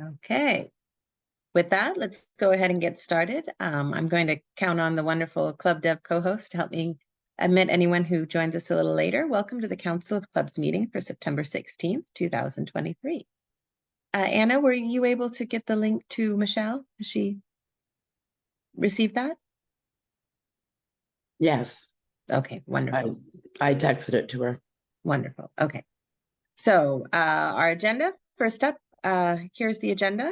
Okay. With that, let's go ahead and get started. I'm going to count on the wonderful Club Dev co-host to help me admit anyone who joins us a little later. Welcome to the Council of Clubs meeting for September 16th, 2023. Anna, were you able to get the link to Michelle? Has she received that? Yes. Okay, wonderful. I texted it to her. Wonderful. Okay. So our agenda, first up, here's the agenda.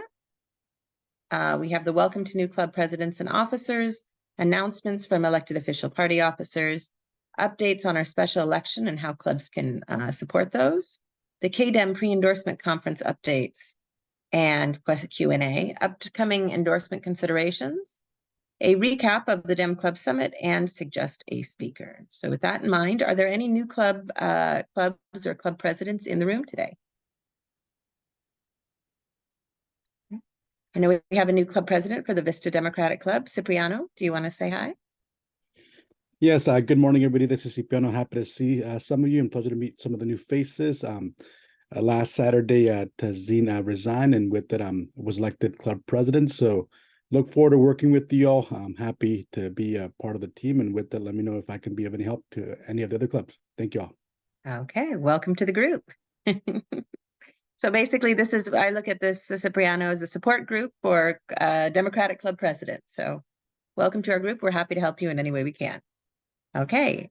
We have the welcome to new club presidents and officers, announcements from elected official party officers, updates on our special election and how clubs can support those, the CADEM pre-endorsement conference updates and Q&A, upcoming endorsement considerations, a recap of the DEM Club Summit, and suggest a speaker. So with that in mind, are there any new clubs or club presidents in the room today? I know we have a new club president for the Vista Democratic Club. Cipriano, do you want to say hi? Yes, good morning, everybody. This is Cipriano. Happy to see some of you and pleasure to meet some of the new faces. Last Saturday, Tazine resigned, and with it, was elected club president. So look forward to working with you all. I'm happy to be a part of the team, and with that, let me know if I can be of any help to any of the other clubs. Thank you all. Okay, welcome to the group. So basically, I look at this Cipriano as a support group for Democratic Club President. So welcome to our group. We're happy to help you in any way we can. Okay,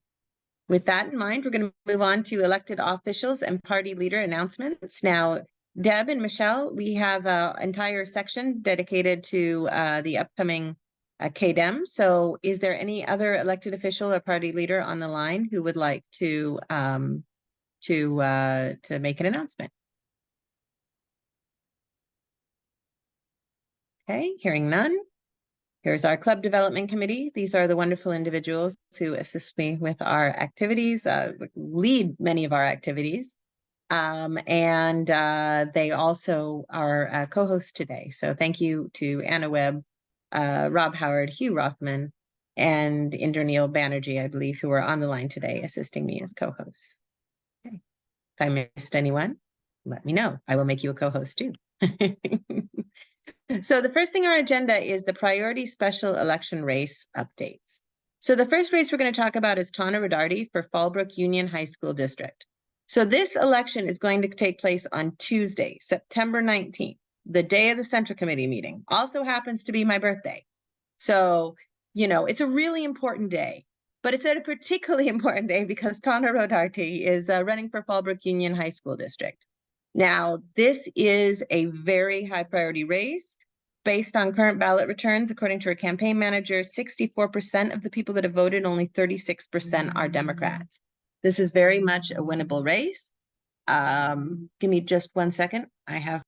with that in mind, we're going to move on to elected officials and party leader announcements. Now, Deb and Michelle, we have an entire section dedicated to the upcoming CADEM. So is there any other elected official or party leader on the line who would like to make an announcement? Okay, hearing none. Here's our Club Development Committee. These are the wonderful individuals who assist me with our activities, lead many of our activities. And they also are co-hosts today. So thank you to Anna Webb, Rob Howard, Hugh Rothman, and Indranil Banerjee, I believe, who are on the line today assisting me as co-hosts. Okay. If I missed anyone, let me know. I will make you a co-host too. So the first thing on our agenda is the priority special election race updates. So the first race we're going to talk about is Tauna Rodarte for Fallbrook Union High School District. So this election is going to take place on Tuesday, September 19th, the day of the Central Committee meeting. Also happens to be my birthday. So, you know, it's a really important day, but it's a particularly important day because Tauna Rodarte is running for Fallbrook Union High School District. Now, this is a very high priority race. Based on current ballot returns, according to our campaign manager, 64% of the people that have voted, only 36% are Democrats. This is very much a winnable race. Give me just 1 second. I have.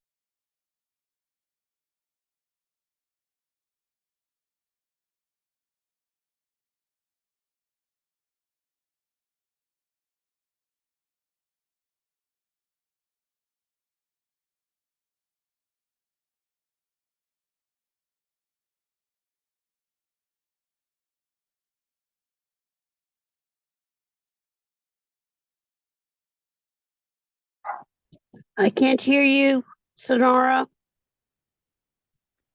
I can't hear you, Sonora.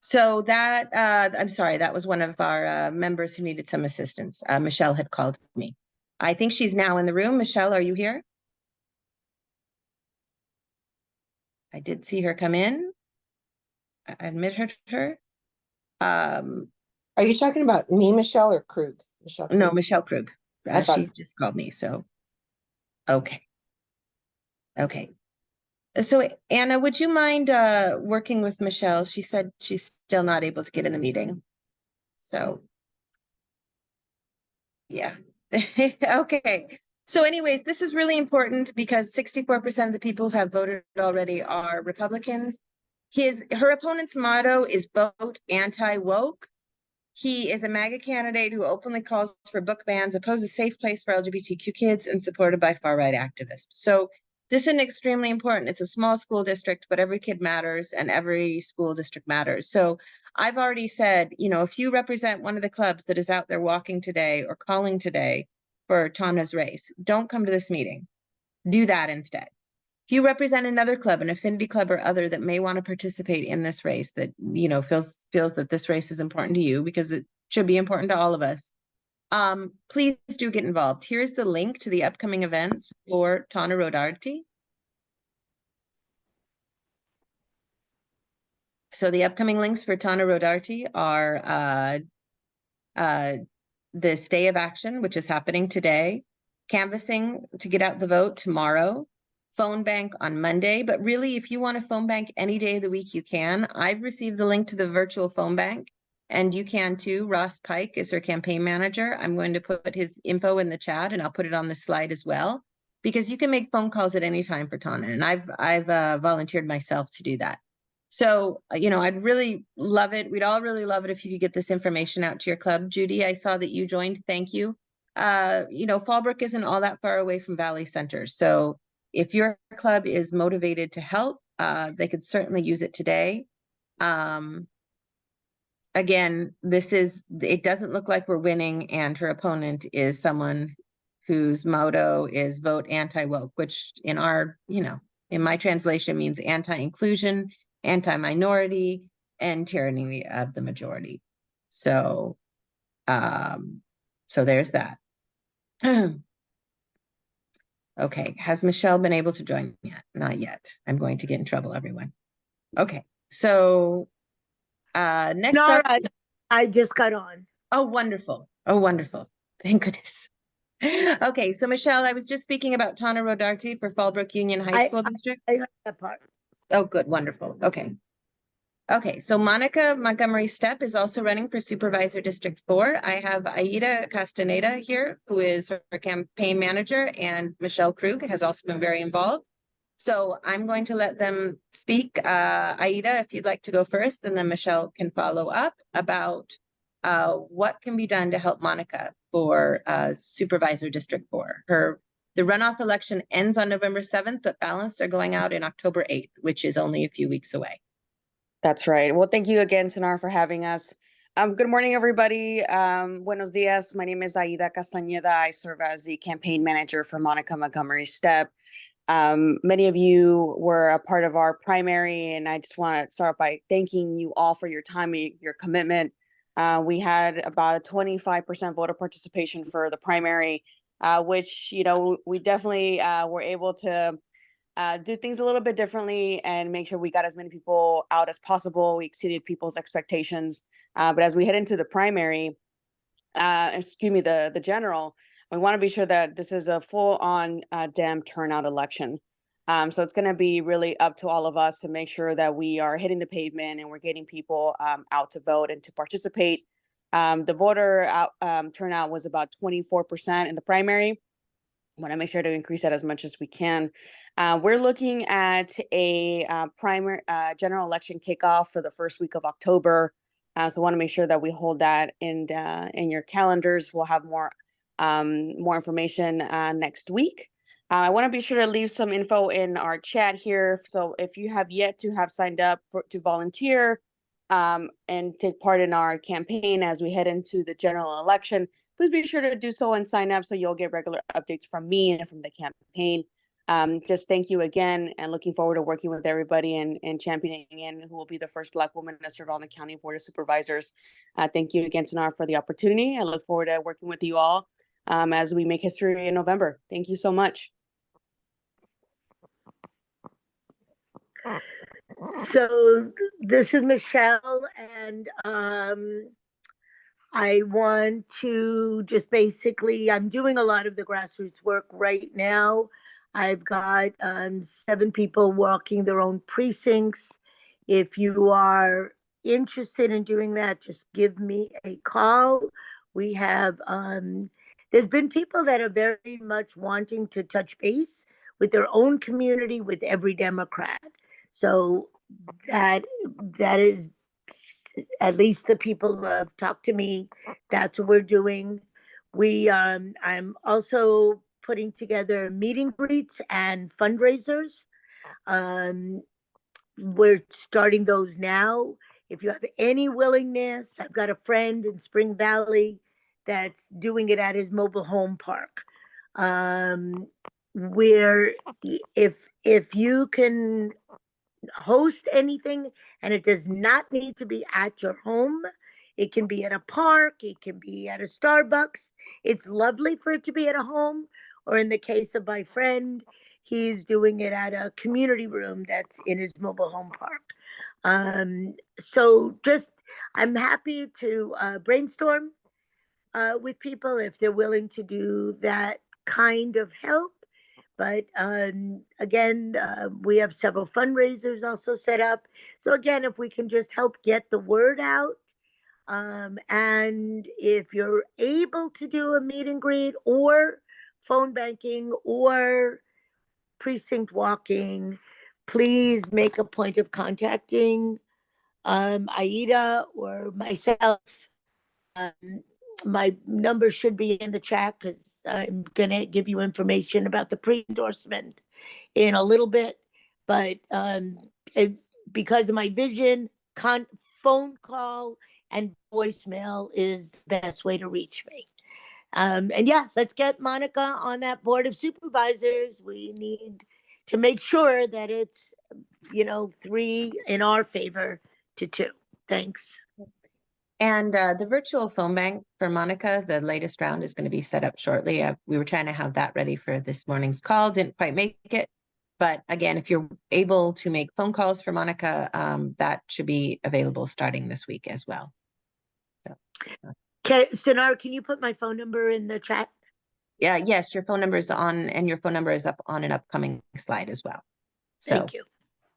So that, I'm sorry, that was one of our members who needed some assistance. Michelle had called me. I think she's now in the room. Michelle, are you here? I did see her come in. I admit her. Are you talking about me, Michelle, or Krug? Michelle Krug? No, Michelle Krug. She just called me, so. Okay. So Anna, would you mind working with Michelle? She said she's still not able to get in the meeting. So yeah. Okay. So anyways, this is really important because 64% of the people who have voted already are Republicans. Her opponent's motto is vote anti-woke. He is a MAGA candidate who openly calls for book bans, opposes a safe place for LGBTQ kids, and supported by far-right activists. So this is extremely important. It's a small school district, but every kid matters and every school district matters. So I've already said, you know, if you represent one of the clubs that is out there walking today or calling today for Tauna's race, don't come to this meeting. Do that instead. If you represent another club, an affinity club or other that may want to participate in this race, that, you know, feels that this race is important to you, because it should be important to all of us, please do get involved. Here's the link to the upcoming events for Tauna Rodarte. So the upcoming links for Tauna Rodarte are the Stay of Action, which is happening today, canvassing to get out the vote tomorrow, phone bank on Monday. But really, if you want a phone bank any day of the week, you can. I've received the link to the virtual phone bank, and you can too. Ross Pike is her campaign manager. I'm going to put his info in the chat, and I'll put it on the slide as well, because you can make phone calls at any time for Tauna, and I've volunteered myself to do that. So, you know, I'd really love it. We'd all really love it if you could get this information out to your club. Judy, I saw that you joined. Thank you. You know, Fallbrook isn't all that far away from Valley Center. So if your club is motivated to help, they could certainly use it today. Again, it doesn't look like we're winning, and her opponent is someone whose motto is vote anti-woke, which in our, you know, in my translation means anti-inclusion, anti-minority, and tyranny of the majority. So, so there's that. Okay, has Michelle been able to join yet? Not yet. I'm going to get in trouble, everyone. Okay, so next up. I just got on. Oh, wonderful. Oh, wonderful. Thank goodness. Okay, so Michelle, I was just speaking about Tauna Rodarte for Fallbrook Union High School District. I heard that part. Oh, good, wonderful. Okay. Okay, so Monica Montgomery Steppe is also running for Supervisor District 4. I have Aida Castaneda here, who is her campaign manager, and Michelle Krug has also been very involved. So I'm going to let them speak. Aida, if you'd like to go first, and then Michelle can follow up about what can be done to help Monica for Supervisor District 4. The runoff election ends on November 7th, but ballots are going out in October 8th, which is only a few weeks away. That's right. Well, thank you again, Sonar, for having us. Good morning, everybody. Buenos dias. My name is Aida Castañeda. I serve as the campaign manager for Monica Montgomery Steppe. Many of you were a part of our primary, and I just want to start by thanking you all for your time and your commitment. We had about a 25% voter participation for the primary, which, you know, we definitely were able to do things a little bit differently and make sure we got as many people out as possible. We exceeded people's expectations. But as we head into the primary, the general, we want to be sure that this is a full-on Dem turnout election. So it's going to be really up to all of us to make sure that we are hitting the pavement and we're getting people out to vote and to participate. The voter turnout was about 24% in the primary. Want to make sure to increase that as much as we can. We're looking at a primary general election kickoff for the first week of October. So want to make sure that we hold that in your calendars. We'll have more information next week. I want to be sure to leave some info in our chat here. So if you have yet to have signed up to volunteer and take part in our campaign as we head into the general election, please be sure to do so and sign up so you'll get regular updates from me and from the campaign. Just thank you again, and looking forward to working with everybody and championing in who will be the first Black woman to serve on the County Board of Supervisors. Thank you again, Sonar, for the opportunity. I look forward to working with you all as we make history in November. Thank you so much. So this is Michelle, and I want to just basically, I'm doing a lot of the grassroots work right now. I've got 7 people walking their own precincts. If you are interested in doing that, just give me a call. We have, there's been people that are very much wanting to touch base with their own community, with every Democrat. So that is, at least the people who have talked to me, that's what we're doing. I'm also putting together meet and greets and fundraisers. We're starting those now. If you have any willingness, I've got a friend in Spring Valley that's doing it at his mobile home park. where if you can host anything and it does not need to be at your home, it can be at a park, it can be at a Starbucks. It's lovely for it to be at a home, or in the case of my friend, he's doing it at a community room that's in his mobile home park. So just, I'm happy to brainstorm with people if they're willing to do that kind of help. But again, we have several fundraisers also set up. So again, if we can just help get the word out, and if you're able to do a meet and greet or phone banking or precinct walking, please make a point of contacting Aida or myself. My number should be in the chat because I'm gonna give you information about the pre-endorsement in a little bit. But because of my vision, phone call and voicemail is the best way to reach me. And yeah, let's get Monica on that board of supervisors. We need to make sure that it's, 3 in our favor to 2. Thanks. And the virtual phone bank for Monica, the latest round is going to be set up shortly. We were trying to have that ready for this morning's call, didn't quite make it. But again, if you're able to make phone calls for Monica, that should be available starting this week as well. So, Okay, Sonar, can you put my phone number in the chat? yeah, yes, your phone number is on, and your phone number is up on an upcoming slide as well. So, Thank you.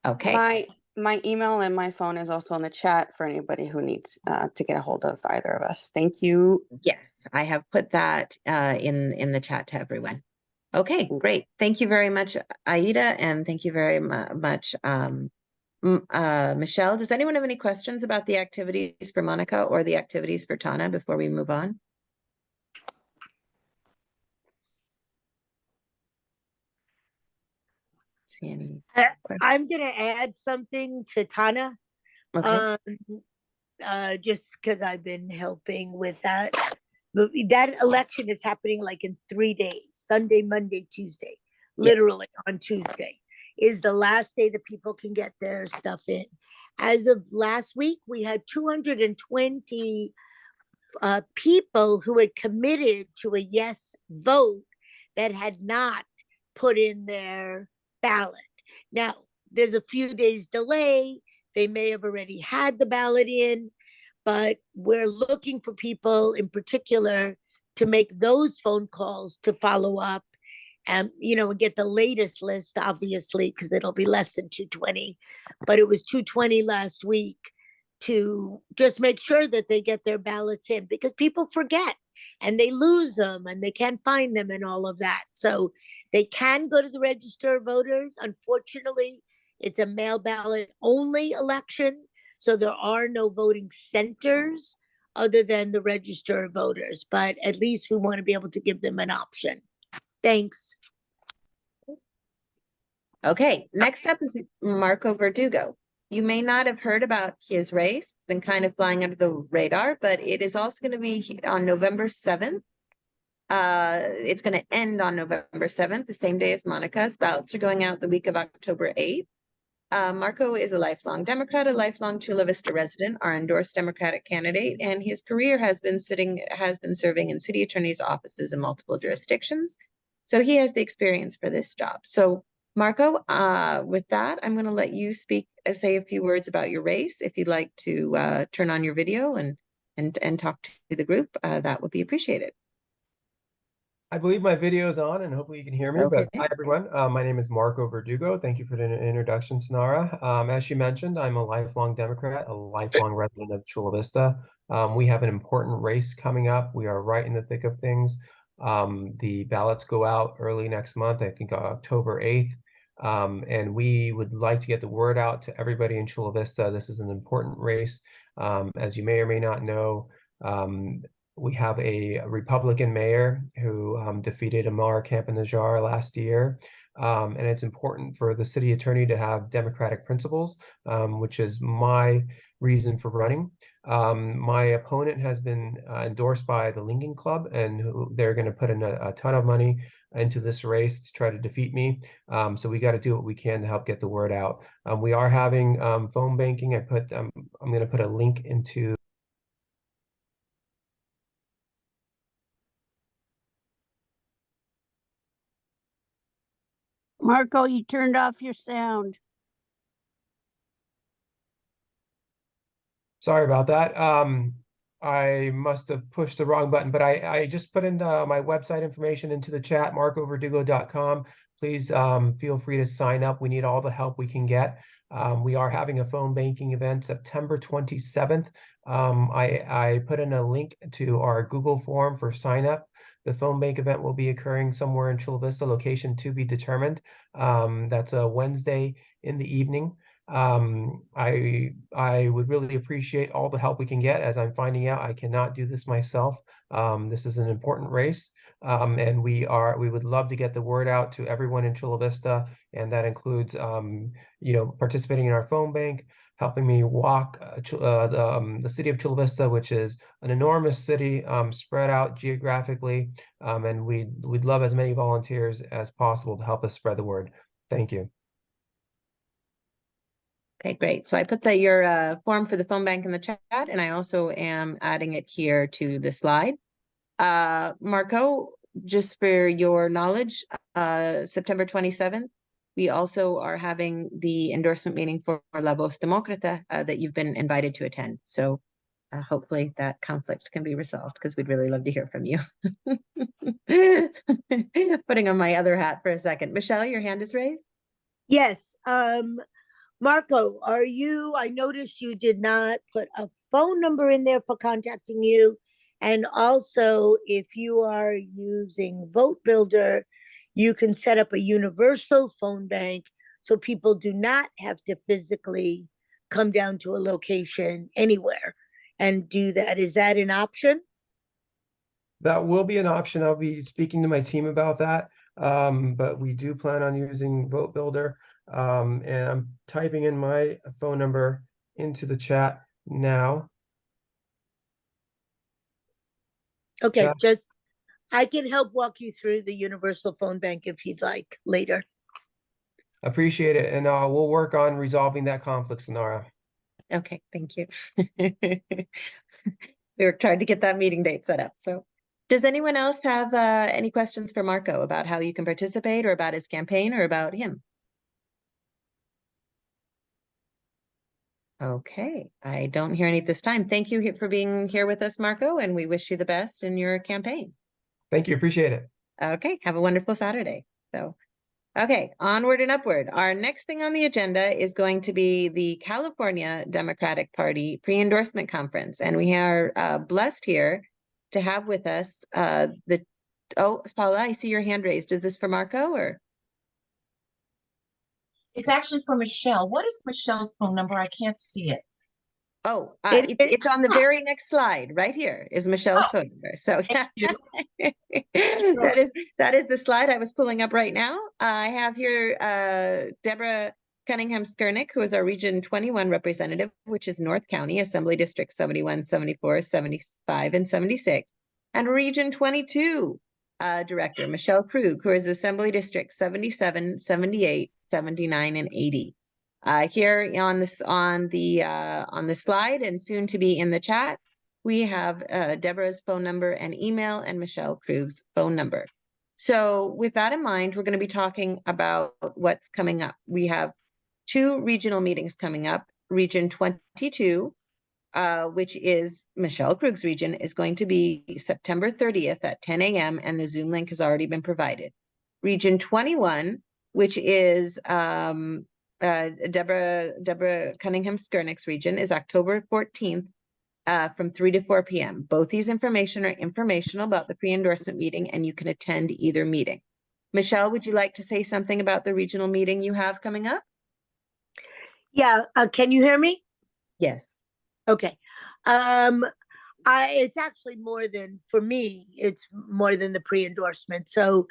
Okay. My email and my phone is also in the chat for anybody who needs to get a hold of either of us. Thank you. Yes, I have put that in the chat to everyone. Okay, great. Thank you very much, Aida, and thank you very much, Michelle. Does anyone have any questions about the activities for Monica or the activities for Tauna before we move on? See any questions? I'm gonna add something to Tauna. Okay. Just because I've been helping with that. That election is happening like in 3 days, Sunday, Monday, Tuesday, literally on Tuesday is the last day that people can get their stuff in. As of last week, we had 220 people who had committed to a yes vote that had not put in their ballot. Now, there's a few days delay. They may have already had the ballot in, but we're looking for people in particular to make those phone calls to follow up and, get the latest list, obviously, because it'll be less than 220. But it was 220 last week to just make sure that they get their ballots in, because people forget and they lose them and they can't find them and all of that. So they can go to the register of voters. Unfortunately, it's a mail ballot only election. So there are no voting centers other than the register of voters, but at least we want to be able to give them an option. Thanks. Okay, next up is Marco Verdugo. You may not have heard about his race. It's been kind of flying under the radar, but it is also going to be on November 7th. It's going to end on November 7th, the same day as Monica's. Ballots are going out the week of October 8th. Marco is a lifelong Democrat, a lifelong Chula Vista resident, our endorsed Democratic candidate, and his career has been serving in city attorney's offices in multiple jurisdictions. So he has the experience for this job. So Marco, with that, I'm going to let you say a few words about your race. If you'd like to turn on your video and talk to the group, that would be appreciated. I believe my video is on and hopefully you can hear me, Okay. but hi everyone. My name is Marco Verdugo. Thank you for the introduction, Sonara. As she mentioned, I'm a lifelong Democrat, a lifelong resident of Chula Vista. We have an important race coming up. We are right in the thick of things. The ballots go out early next month, I think October 8th. And we would like to get the word out to everybody in Chula Vista. This is an important race. As you may or may not know, we have a Republican mayor who defeated Amar Camp-Najjar last year. And it's important for the city attorney to have democratic principles, which is my reason for running. My opponent has been endorsed by the Lincoln Club, and they're going to put in a ton of money into this race to try to defeat me. So we got to do what we can to help get the word out. We are having phone banking. I'm going to put a link into. Marco, you turned off your sound. Sorry about that. I must have pushed the wrong button, but I just put in my website information into the chat, marcoverdugo.com. Please feel free to sign up. We need all the help we can get. We are having a phone banking event September 27th. I put in a link to our Google form for sign up. The phone bank event will be occurring somewhere in Chula Vista, location to be determined. That's a Wednesday in the evening. I would really appreciate all the help we can get, as I'm finding out I cannot do this myself. This is an important race, and we would love to get the word out to everyone in Chula Vista, and that includes participating in our phone bank, helping me walk the city of Chula Vista, which is an enormous city spread out geographically, and we'd love as many volunteers as possible to help us spread the word. Thank you. Okay, great. So I put your form for the phone bank in the chat, and I also am adding it here to the slide. Marco, just for your knowledge, September 27th, we also are having the endorsement meeting for La Voz Demócrata that you've been invited to attend. So hopefully that conflict can be resolved, because we'd really love to hear from you. Putting on my other hat for a second. Michelle, your hand is raised. Yes. Marco, I noticed you did not put a phone number in there for contacting you. And also, if you are using Vote Builder, you can set up a universal phone bank so people do not have to physically come down to a location anywhere and do that. Is that an option? That will be an option. I'll be speaking to my team about that. But we do plan on using Vote Builder. And I'm typing in my phone number into the chat now. Okay, I can help walk you through the universal phone bank if you'd like later. Appreciate it. And we'll work on resolving that conflict, Sonara. Okay, thank you. We were trying to get that meeting date set up. So does anyone else have any questions for Marco about how you can participate, or about his campaign, or about him? Okay, I don't hear any at this time. Thank you for being here with us, Marco, and we wish you the best in your campaign. Thank you. Appreciate it. Okay, have a wonderful Saturday. So, okay, onward and upward. Our next thing on the agenda is going to be the California Democratic Party pre-endorsement conference. And we are blessed here to have with us Paula, I see your hand raised. Is this for Marco, or? It's actually for Michelle. What is Michelle's phone number? I can't see it. Oh, it's on the very next slide. Right here is Michelle's phone number. So that is the slide I was pulling up right now. I have here Deborah Cunningham Skernick, who is our Region 21 representative, which is North County, Assembly District 71, 74, 75, and 76. And Region 22 Director, Michelle Krug, who is Assembly District 77, 78, 79, and 80. Here on the slide, and soon to be in the chat, we have Deborah's phone number and email, and Michelle Krug's phone number. So with that in mind, we're going to be talking about what's coming up. We have 2 regional meetings coming up. Region 22, which is Michelle Krug's region, is going to be September 30th at 10 a.m. and the Zoom link has already been provided. Region 21, which is Deborah Cunningham Skernick's region, is October 14th from 3 to 4 p.m. Both these information are informational about the pre-endorsement meeting, and you can attend either meeting. Michelle, would you like to say something about the regional meeting you have coming up? Yeah, can you hear me? Yes. Okay. It's actually more than, for me, it's more than the pre-endorsement. So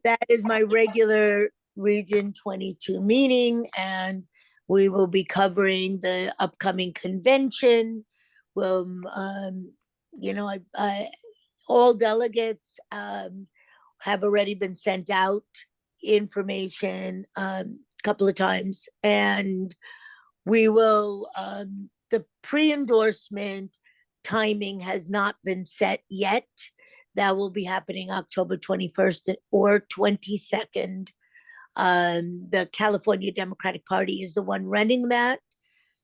that is my regular Region 22 meeting, and We will be covering the upcoming convention. We'll, all delegates have already been sent out information a couple of times, and we will, the pre-endorsement timing has not been set yet. That will be happening October 21st or 22nd. The California Democratic Party is the one running that.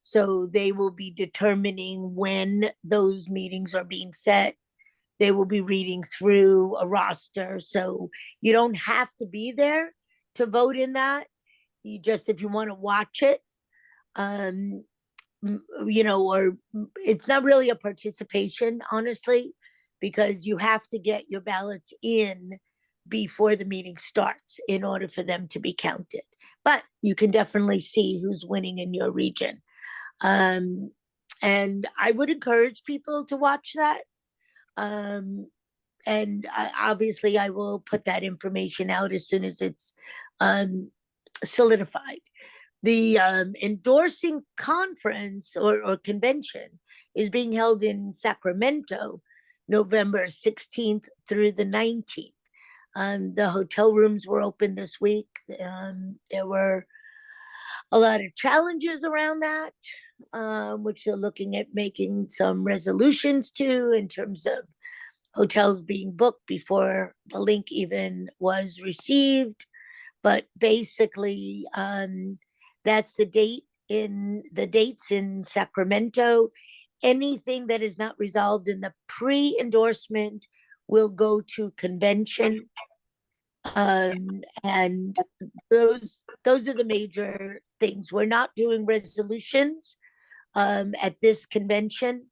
So they will be determining when those meetings are being set. They will be reading through a roster. So you don't have to be there to vote in that. You just, if you want to watch it, or it's not really a participation, honestly, because you have to get your ballots in before the meeting starts in order for them to be counted. But you can definitely see who's winning in your region. And I would encourage people to watch that. And obviously I will put that information out as soon as it's solidified. The endorsing conference or convention is being held in Sacramento, November 16th through the 19th. The hotel rooms were open this week. There were a lot of challenges around that, which they're looking at making some resolutions to in terms of hotels being booked before the link even was received. But basically, that's the dates in Sacramento. Anything that is not resolved in the pre-endorsement will go to convention. And those are the major things. We're not doing resolutions at this convention.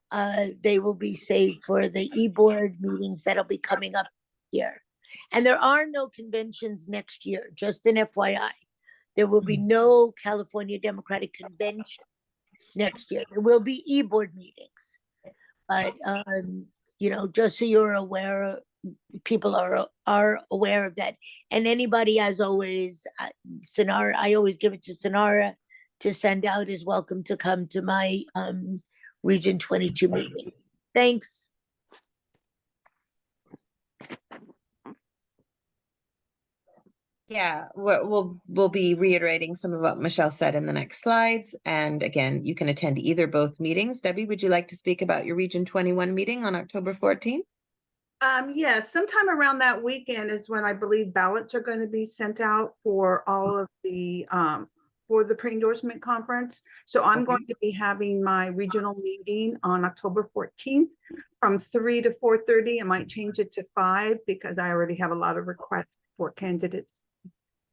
They will be saved for the e-board meetings that'll be coming up here. And there are no conventions next year, just an FYI. There will be no California Democratic Convention next year. There will be e-board meetings. But, just so you're aware, people are aware of that. And anybody, as always, Sonara, I always give it to Sonara to send out, is welcome to come to my Region 22 meeting. Thanks. Yeah, we'll be reiterating some of what Michelle said in the next slides. And again, you can attend either both meetings. Debbie, would you like to speak about your Region 21 meeting on October 14th? Yes, sometime around that weekend is when I believe ballots are going to be sent out for all of the for the pre-endorsement conference. So I'm going to be having my regional meeting on October 14th from 3 to 4:30. I might change it to 5 because I already have a lot of requests for candidates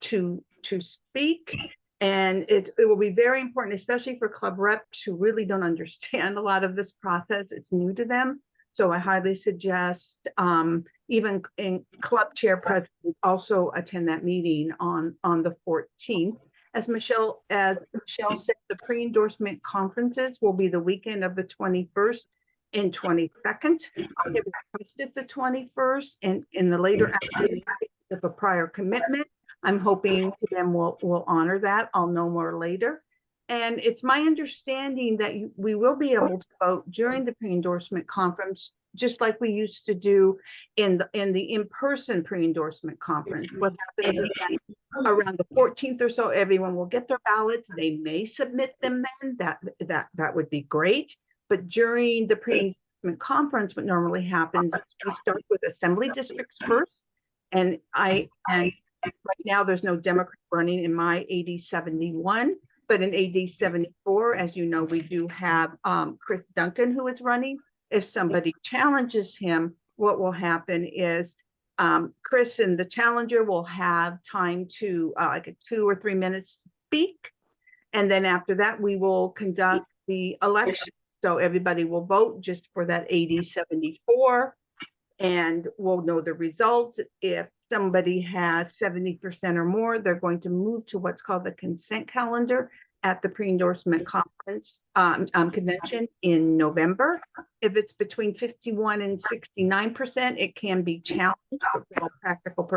to speak. And it will be very important, especially for club reps who really don't understand a lot of this process. It's new to them. So I highly suggest even in club chair president also attend that meeting on the 14th. As Michelle said, the pre-endorsement conferences will be the weekend of the 21st and 22nd. I have requested the 21st and in the later afternoon of a prior commitment. I'm hoping CADEM will honor that. I'll know more later. And it's my understanding that we will be able to vote during the pre-endorsement conference, just like we used to do in the in-person pre-endorsement conference. What happens is that around the 14th or so, everyone will get their ballots. They may submit them then. That would be great. But during the pre-endorsement conference, what normally happens is we start with assembly districts first. And right now there's no Democrat running in my AD 71. But in AD 74, as you know, we do have Chris Duncan who is running. If somebody challenges him, what will happen is Chris and the challenger will have time to like a 2 or 3 minutes speak. And then after that, we will conduct the election. So everybody will vote just for that AD 74 and we'll know the results. If somebody had 70% or more, they're going to move to what's called the consent calendar at the pre-endorsement conference convention in November. If it's between 51 and 69%, it can be challenged, but for all practical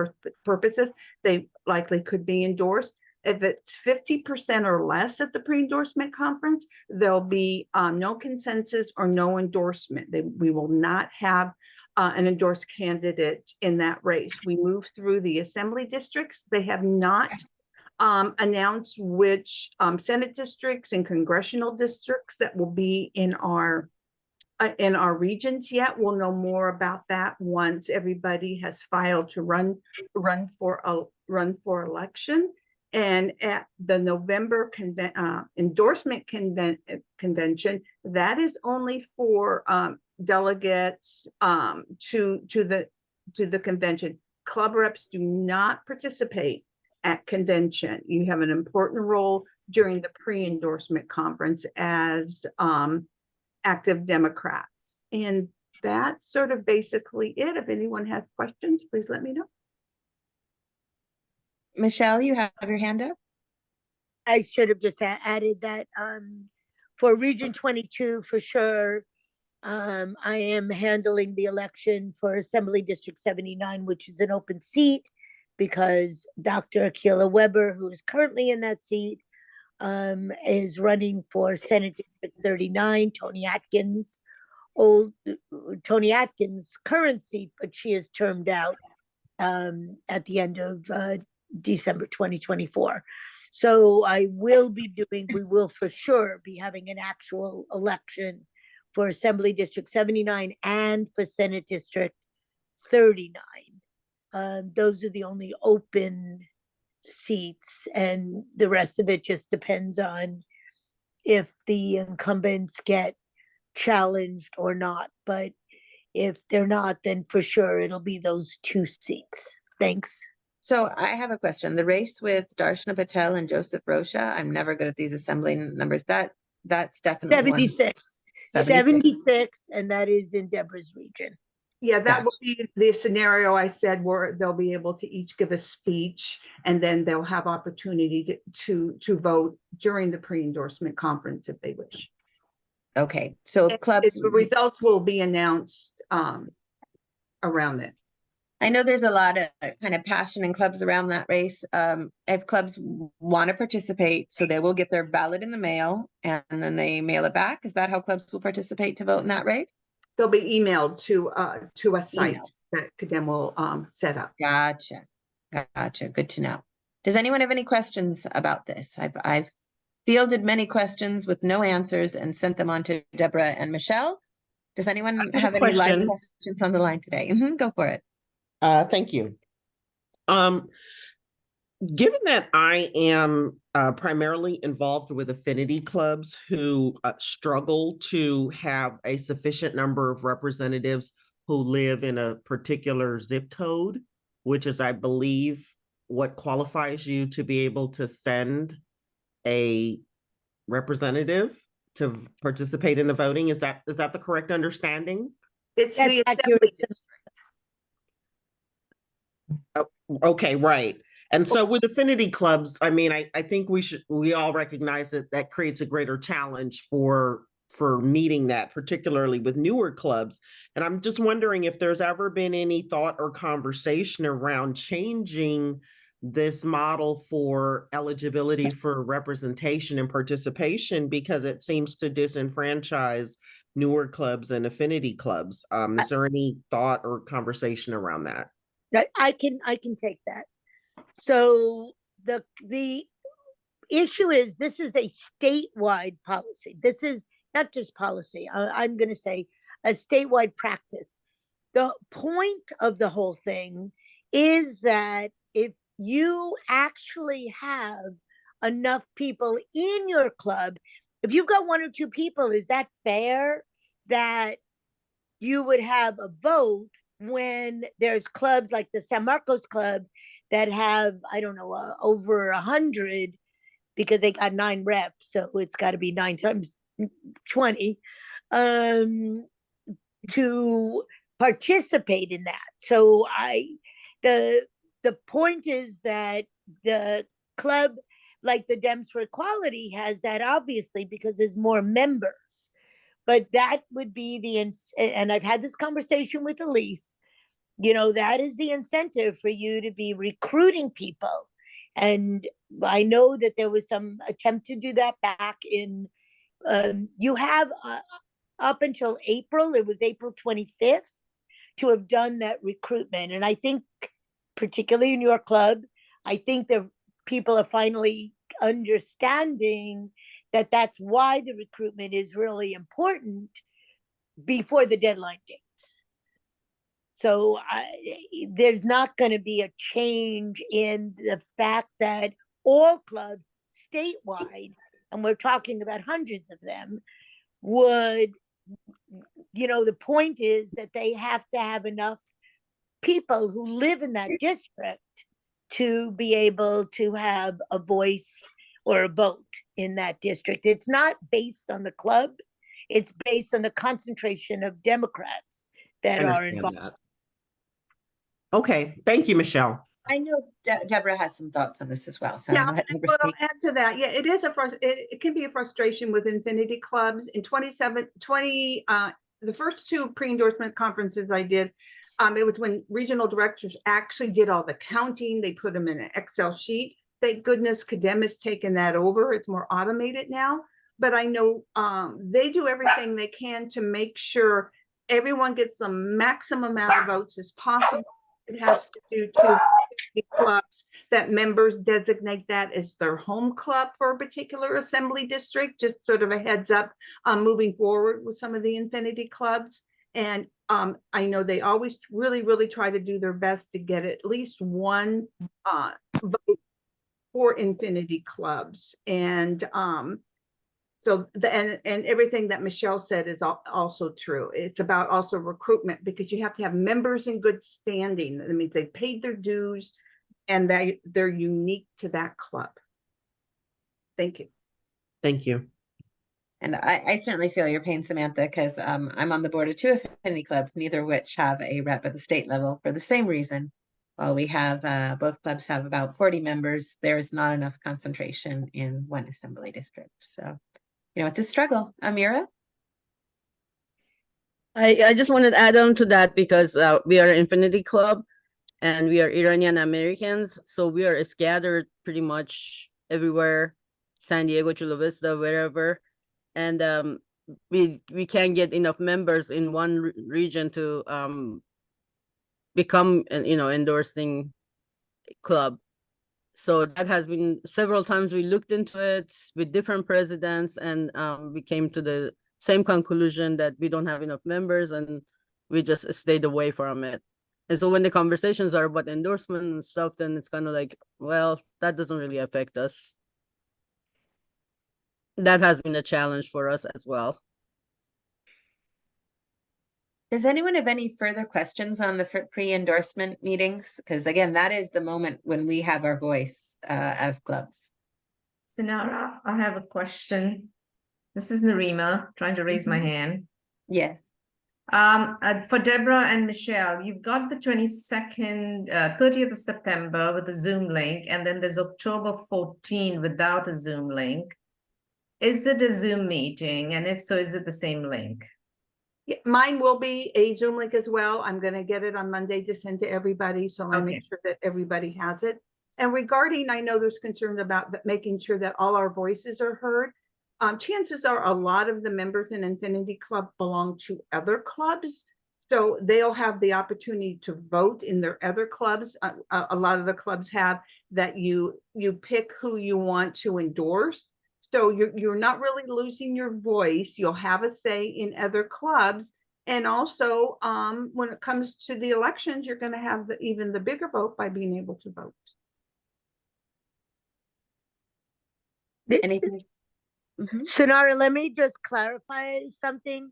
purposes, they likely could be endorsed. If it's 50% or less at the pre-endorsement conference, there'll be no consensus or no endorsement. We will not have an endorsed candidate in that race. We move through the assembly districts. They have not announced which Senate districts and congressional districts that will be in our regions yet. We'll know more about that once everybody has filed to run for election. And at the November endorsement convention, that is only for delegates to the convention. Club reps do not participate at convention. You have an important role during the pre-endorsement conference as active Democrats. And that's sort of basically it. If anyone has questions, please let me know. Michelle, you have your hand up? I should have just added that for Region 22, for sure, I am handling the election for Assembly District 79, which is an open seat, because Dr. Akilah Weber, who is currently in that seat, is running for Senate District 39, Tony Atkins' current seat, but she is termed out at the end of December 2024. So we will for sure be having an actual election for Assembly District 79 and for Senate District 39. Those are the only open seats, and the rest of it just depends on if the incumbents get challenged or not. But if they're not, then for sure it'll be those 2 seats. Thanks. So I have a question. The race with Darshana Patel and Joseph Rocha, I'm never good at these assembly numbers. That's definitely 76. 76. 76, and that is in Deborah's region. Yeah, that will be the scenario I said, where they'll be able to each give a speech, and then they'll have opportunity to vote during the pre-endorsement conference if they wish. Okay, so clubs. The results will be announced around this. I know there's a lot of kind of passion in clubs around that race. If clubs want to participate, so they will get their ballot in the mail and then they mail it back. Is that how clubs will participate to vote in that race? They'll be emailed to a site that CADEM will set up. Gotcha. Good to know. Does anyone have any questions about this? I've fielded many questions with no answers and sent them on to Deborah and Michelle. Does anyone have any live questions on the line today? Go for it. Thank you. Given that I am primarily involved with affinity clubs who struggle to have a sufficient number of representatives who live in a particular zip code, which is, I believe, what qualifies you to be able to send a representative to participate in the voting. Is that the correct understanding? It's the assembly. Okay, right. And so with affinity clubs, I mean, I think we all recognize that creates a greater challenge for meeting that, particularly with newer clubs. And I'm just wondering if there's ever been any thought or conversation around changing this model for eligibility for representation and participation, because it seems to disenfranchise newer clubs and affinity clubs. Is there any thought or conversation around that? I can take that. So the issue is, this is a statewide policy. This is not just policy. I'm going to say a statewide practice. The point of the whole thing is that if you actually have enough people in your club, if you've got 1 or 2 people, is that fair that you would have a vote when there's clubs like the San Marcos Club that have, I don't know, over 100, because they got 9 reps, so it's got to be 9 times 20 to participate in that. So the point is that the club, like the Dems for Equality, has that, obviously, because there's more members. But that would be and I've had this conversation with Elise, that is the incentive for you to be recruiting people And I know that there was some attempt to do that back in, you have up until April, it was April 25th, to have done that recruitment. And I think, particularly in your club, I think that people are finally understanding that that's why the recruitment is really important before the deadline dates. So there's not going to be a change in the fact that all clubs statewide, and we're talking about hundreds of them, would, the point is that they have to have enough people who live in that district to be able to have a voice or a vote in that district. It's not based on the club. It's based on the concentration of Democrats that are involved. That. Okay, thank you, Michelle. I know Deborah has some thoughts on this as well. So Yeah, I'll add to that. Yeah, it is it can be a frustration with infinity clubs. In the first two pre-endorsement conferences I did, it was when regional directors actually did all the counting. They put them in an Excel sheet. Thank goodness CADEM has taken that over. It's more automated now. But I know they do everything they can to make sure everyone gets the maximum amount of votes as possible. It has to do to clubs that members designate that as their home club for a particular assembly district. Just sort of a heads up moving forward with some of the infinity clubs. And I know they always really try to do their best to get at least one vote for infinity clubs. And so and everything that Michelle said is also true. It's about also recruitment, because you have to have members in good standing. That means they paid their dues and they're unique to that club. Thank you. Thank you. And I certainly feel your pain, Samantha, because I'm on the board of two affinity clubs, neither of which have a rep at the state level for the same reason. While we have both clubs have about 40 members, there is not enough concentration in one assembly district. So, it's a struggle. Amira? I just wanted to add on to that because we are an Infinity Club and we are Iranian Americans. So we are scattered pretty much everywhere, San Diego, Chula Vista, wherever. And we can't get enough members in one region to become, endorsing club. So that has been several times we looked into it with different presidents, and we came to the same conclusion that we don't have enough members, and we just stayed away from it. And so when the conversations are about endorsement and stuff, then it's kind of like, well, that doesn't really affect us. That has been a challenge for us as well. Does anyone have any further questions on the pre-endorsement meetings? Because again, that is the moment when we have our voice as clubs. Sinara, I have a question. This is Narima trying to raise my hand. Yes. For Deborah and Michelle, you've got the 30th of September with a Zoom link, and then there's October 14 without a Zoom link. Is it a Zoom meeting? And if so, is it the same link? Yeah, mine will be a Zoom link as well. I'm going to get it on Monday to send to everybody. So I make sure that everybody has it. And regarding, I know there's concern about making sure that all our voices are heard. Chances are a lot of the members in Infinity Club belong to other clubs. So they'll have the opportunity to vote in their other clubs. A lot of the clubs have that you pick who you want to endorse. So you're not really losing your voice. You'll have a say in other clubs. And also, when it comes to the elections, you're going to have even the bigger vote by being able to vote. Anything? Sonara, let me just clarify something.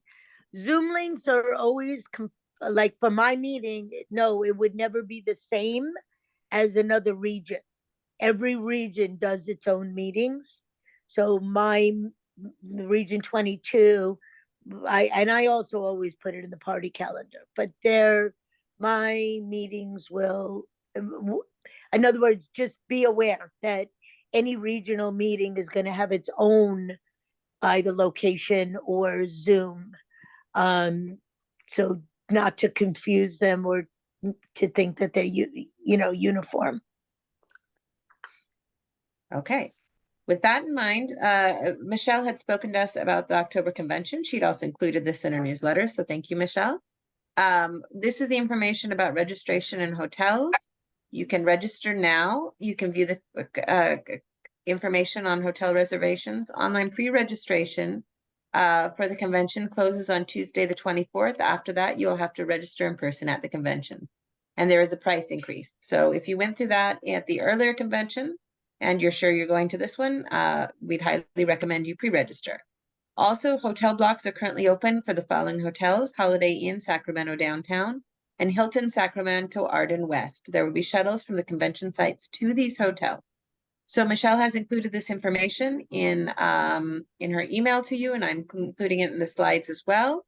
Zoom links are always, like for my meeting, no, it would never be the same as another region. Every region does its own meetings. So my region 22, I also always put it in the party calendar, but my meetings will, in other words, just be aware that any regional meeting is going to have its own either location or Zoom. So not to confuse them or to think that they're, uniform. Okay. With that in mind, Michelle had spoken to us about the October convention. She'd also included this in her newsletter, so thank you, Michelle. This is the information about registration in hotels. You can register now. You can view the information on hotel reservations. Online pre-registration for the convention closes on Tuesday, the 24th. After that, you'll have to register in person at the convention. And there is a price increase. So if you went through that at the earlier convention, and you're sure you're going to this one, we'd highly recommend you pre-register. Also, hotel blocks are currently open for the following hotels: Holiday Inn Sacramento Downtown and Hilton Sacramento Arden West. There will be shuttles from the convention sites to these hotels. So Michelle has included this information in her email to you, and I'm including it in the slides as well.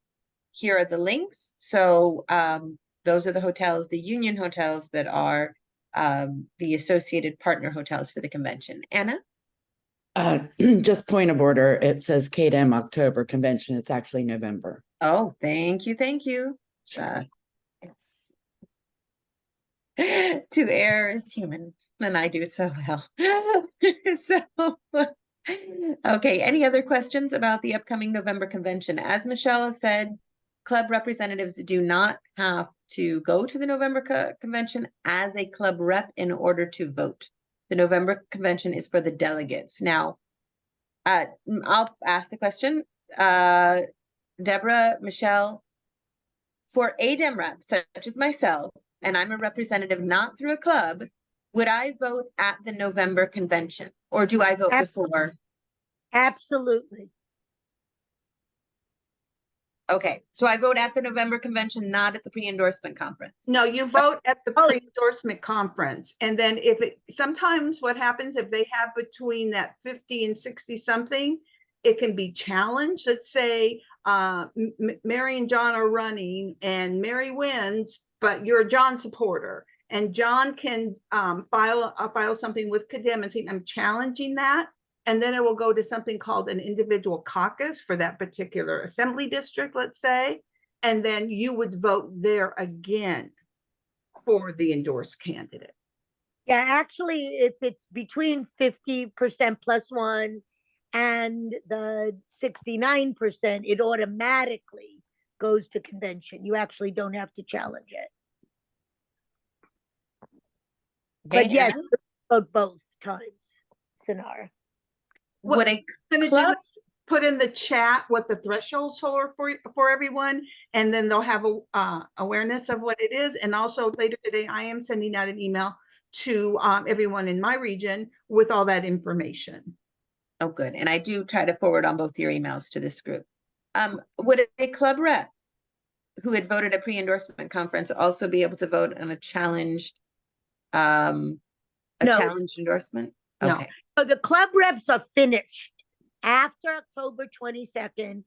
Here are the links. So those are the hotels, the union hotels that are the associated partner hotels for the convention. Anna? Just point of order, it says CADEM October convention. It's actually November. Oh, thank you, thank you. Yes. To err is human, and I do so well. Okay, any other questions about the upcoming November convention? As Michelle has said, club representatives do not have to go to the November convention as a club rep in order to vote. The November convention is for the delegates. Now, I'll ask the question, Deborah, Michelle, for ADEM reps such as myself, and I'm a representative not through a club, would I vote at the November convention, or do I vote before? Absolutely. Okay, so I vote at the November convention, not at the pre-endorsement conference. No, you vote at the pre-endorsement conference. And then sometimes what happens if they have between that 50 and 60 something, it can be challenged. Let's say Mary and John are running and Mary wins, but you're a John supporter. And John can file something with CADEM and say, I'm challenging that. And then it will go to something called an individual caucus for that particular assembly district, let's say. And then you would vote there again for the endorsed candidate. Yeah, actually, if it's between 50% +1 and the 69%, it automatically goes to convention. You actually don't have to challenge it. But yes, vote both times, Sonara. Would a club put in the chat what the thresholds are for everyone, and then they'll have a awareness of what it is. And also later today, I am sending out an email to everyone in my region with all that information. Oh, good. And I do try to forward on both your emails to this group. Would a club rep who had voted a pre-endorsement conference also be able to vote on a challenged challenged endorsement? Okay. No. So the club reps are finished after October 22nd.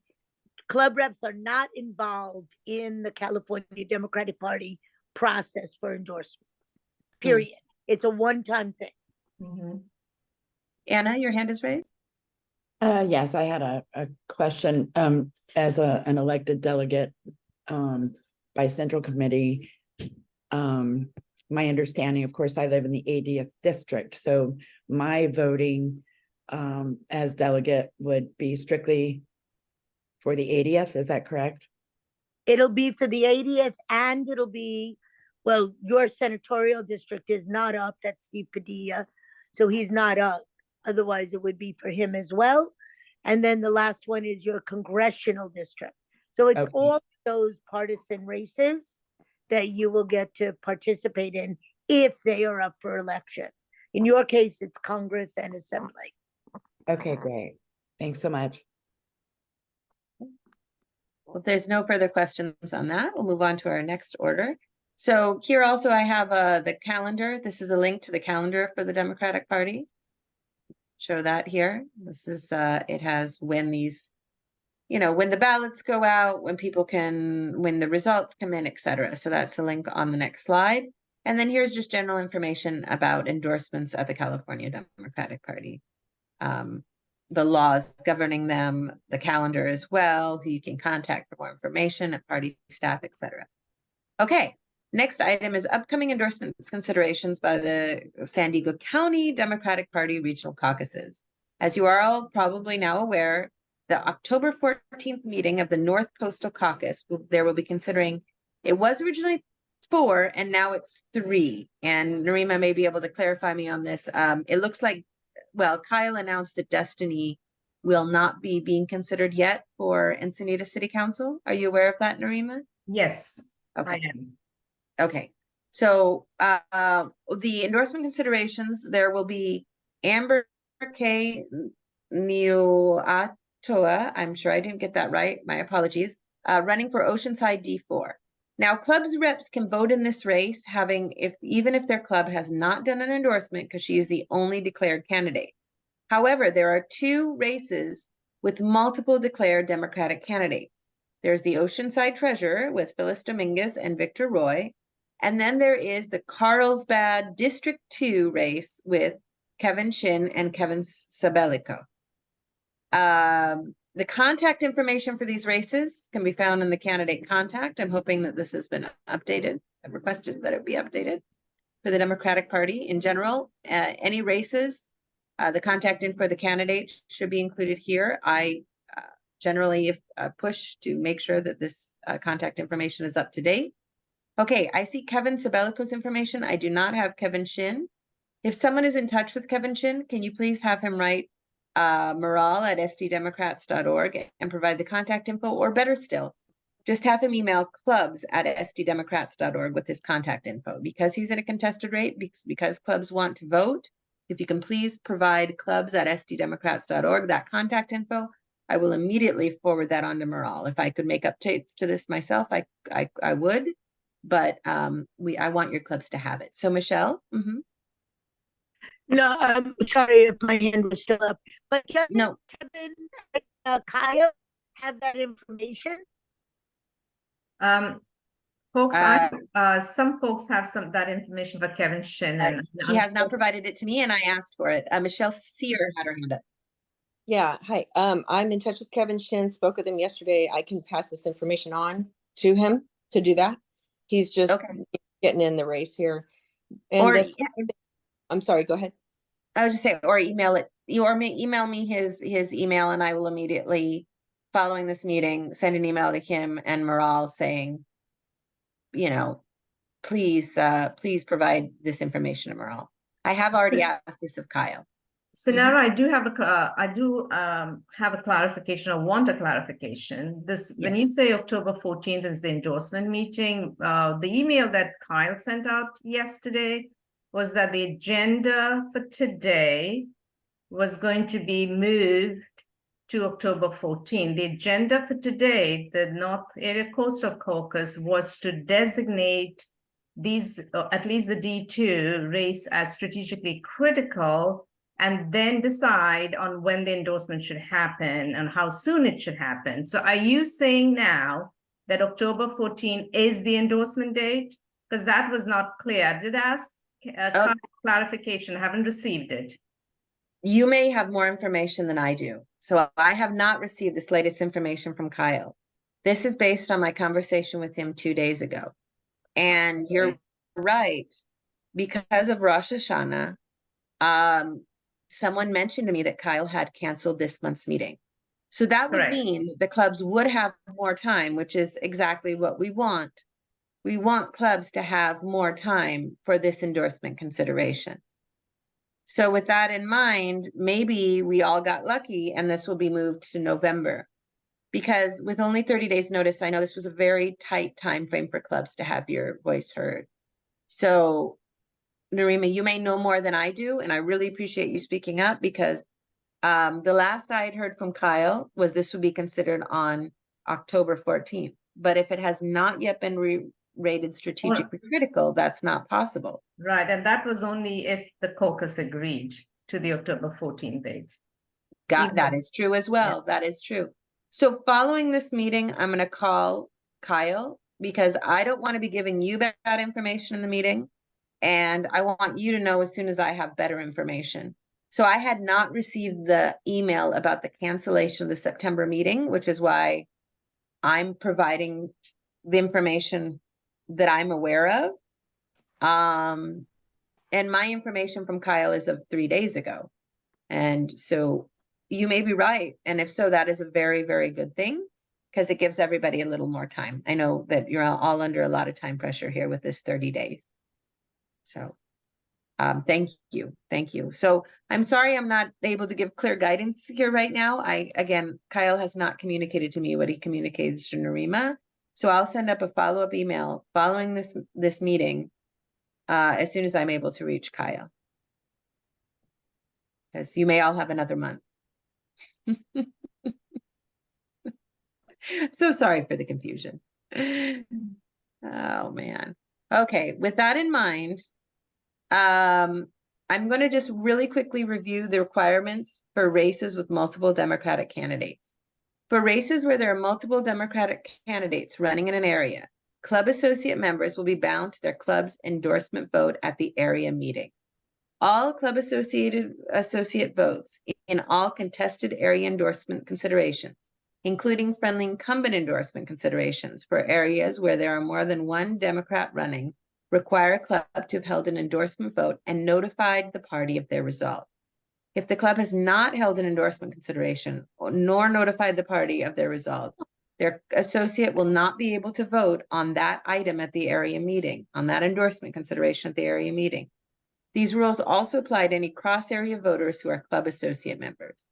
Club reps are not involved in the California Democratic Party process for endorsements, period. It's a one-time thing. Anna, your hand is raised. Yes, I had a question. As an elected delegate by Central Committee, my understanding, of course, I live in the 80th district, so my voting as delegate would be strictly for the 80th. Is that correct? It'll be for the 80th, and it'll be, well, your senatorial district is not up. That's Steve Padilla, so he's not up. Otherwise, it would be for him as well. And then the last one is your congressional district. So it's all those partisan races that you will get to participate in if they are up for election. In your case, it's Congress and Assembly. Okay, great. Thanks so much. Well, if there's no further questions on that, we'll move on to our next order. So here also I have the calendar. This is a link to the calendar for the Democratic Party. Show that here. This is, it has when these, when the ballots go out, when the results come in, etc. So that's the link on the next slide. And then here's just general information about endorsements at the California Democratic Party. The laws governing them, the calendar as well, who you can contact for more information, at party staff, etc. Okay, Next item is upcoming endorsements considerations by the San Diego County Democratic Party Regional Caucuses. As you are all probably now aware, the October 14th meeting of the North Coastal Caucus, there will be considering, it was originally 4 and now it's 3. And Narima may be able to clarify me on this. It looks like, well, Kyle announced that Destiny will not be being considered yet for Encinitas City Council. Are you aware of that, Narima? Yes, Okay. I am. Okay, so the endorsement considerations, there will be Amber K. Niuatoa, I'm sure I didn't get that right, my apologies, running for Oceanside D4. Now, clubs reps can vote in this race, even if their club has not done an endorsement, because she is the only declared candidate. However, there are 2 races with multiple declared Democratic candidates. There's the Oceanside Treasurer with Phyllis Dominguez and Victor Roy. And then there is the Carlsbad District 2 race with Kevin Shin and Kevin Sabelico. The contact information for these races can be found in the candidate contact. I'm hoping that this has been updated. I've requested that it be updated for the Democratic Party in general. Any races, the contact info for the candidate should be included here. I generally push to make sure that this contact information is up to date. Okay, I see Kevin Sabelico's information. I do not have Kevin Shin. If someone is in touch with Kevin Shin, can you please have him write moral@sddemocrats.org and provide the contact info, or better still, just have him email clubs@sddemocrats.org with his contact info. Because he's in a contested rate, because clubs want to vote, if you can please provide clubs@sddemocrats.org, that contact info, I will immediately forward that on to Moral. If I could make updates to this myself, I would. But I want your clubs to have it. So Michelle? No, I'm sorry if my hand was still up, but No. Kevin, Kyle have that information? Folks, some folks have that information for Kevin Shin, and He has not provided it to me, and I asked for it. Michelle Sear had her hand up. Yeah, hi. I'm in touch with Kevin Shin, spoke with him yesterday. I can pass this information on to him to do that. He's just getting in the race here. And I'm sorry, go ahead. I was just saying, or email it, or email me his email, and I will immediately, following this meeting, send an email to him and Moral saying, please provide this information to Moral. I have already asked this of Kyle. Sinara, I do have a clarification, or want a clarification. When you say October 14th is the endorsement meeting, the email that Kyle sent out yesterday was that the agenda for today was going to be moved to October 14th. The agenda for today, the North Area Coastal Caucus, was to designate these, at least the D2 race, as strategically critical, and then decide on when the endorsement should happen and how soon it should happen. So are you saying now that October 14 is the endorsement date? Because that was not clear. I did ask clarification. I haven't received it. You may have more information than I do. So I have not received this latest information from Kyle. This is based on my conversation with him 2 days ago. And you're right, because of Rosh Hashanah, someone mentioned to me that Kyle had canceled this month's meeting. So that would mean the clubs would have more time, which is exactly what we want. We want clubs to have more time for this endorsement consideration. So with that in mind, maybe we all got lucky and this will be moved to November. Because with only 30 days notice, I know this was a very tight time frame for clubs to have your voice heard. So Narima, you may know more than I do, and I really appreciate you speaking up, because the last I had heard from Kyle was this would be considered on October 14th. But if it has not yet been rated strategically critical, that's not possible. Right, and that was only if the caucus agreed to the October 14th date. That is true as well. Yeah. That is true. So following this meeting, I'm going to call Kyle, because I don't want to be giving you bad information in the meeting. And I want you to know as soon as I have better information. So I had not received the email about the cancellation of the September meeting, which is why I'm providing the information that I'm aware of. And my information from Kyle is of 3 days ago. And so you may be right. And if so, that is a very, very good thing, because it gives everybody a little more time. I know that you're all under a lot of time pressure here with this 30 days. So thank you. Thank you. So I'm sorry I'm not able to give clear guidance here right now. Again, Kyle has not communicated to me what he communicated to Narima. So I'll send up a follow-up email following this meeting as soon as I'm able to reach Kyle. Because you may all have another month. So sorry for the confusion. Oh man. Okay, with that in mind, I'm going to just really quickly review the requirements for races with multiple Democratic candidates. For races where there are multiple Democratic candidates running in an area, club associate members will be bound to their club's endorsement vote at the area meeting. All club associate votes in all contested area endorsement considerations, including friendly incumbent endorsement considerations for areas where there are more than one Democrat running, require a club to have held an endorsement vote and notified the party of their result. If the club has not held an endorsement consideration nor notified the party of their result, their associate will not be able to vote on that item at the area meeting, on that endorsement consideration at the area meeting. These rules also apply to any cross-area voters who are club associate members.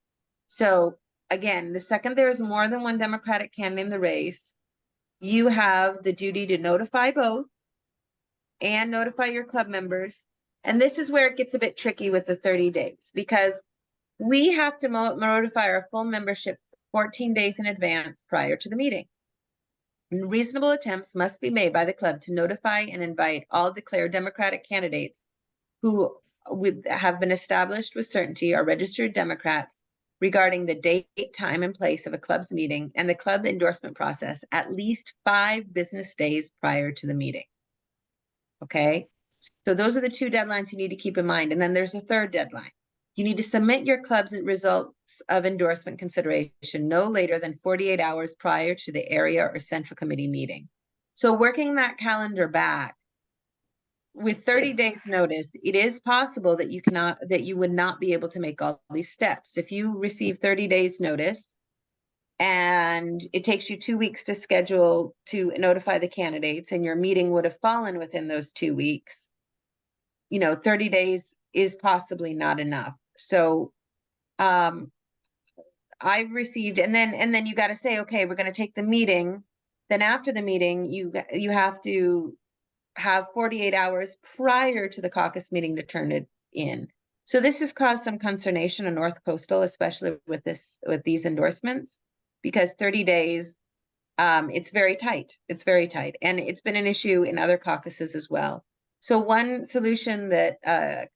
So again, the second there is more than one Democratic candidate in the race, you have the duty to notify both and notify your club members. And this is where it gets a bit tricky with the 30 days, because we have to notify our full membership 14 days in advance prior to the meeting. And reasonable attempts must be made by the club to notify and invite all declared Democratic candidates who have been established with certainty are registered Democrats regarding the date, time, and place of a club's meeting and the club endorsement process at least 5 business days prior to the meeting. Okay, so those are the 2 deadlines you need to keep in mind. And then there's a third deadline. You need to submit your club's results of endorsement consideration no later than 48 hours prior to the area or central committee meeting. So working that calendar back, with 30 days notice, it is possible that you would not be able to make all these steps. If you receive 30 days notice and it takes you 2 weeks to schedule to notify the candidates and your meeting would have fallen within those 2 weeks, 30 days is possibly not enough. So I've received, and then you got to say, okay, we're going to take the meeting. Then after the meeting, you have to have 48 hours prior to the caucus meeting to turn it in. So this has caused some consternation in North Coastal, especially with these endorsements, because 30 days, it's very tight. It's very tight. And it's been an issue in other caucuses as well. So one solution that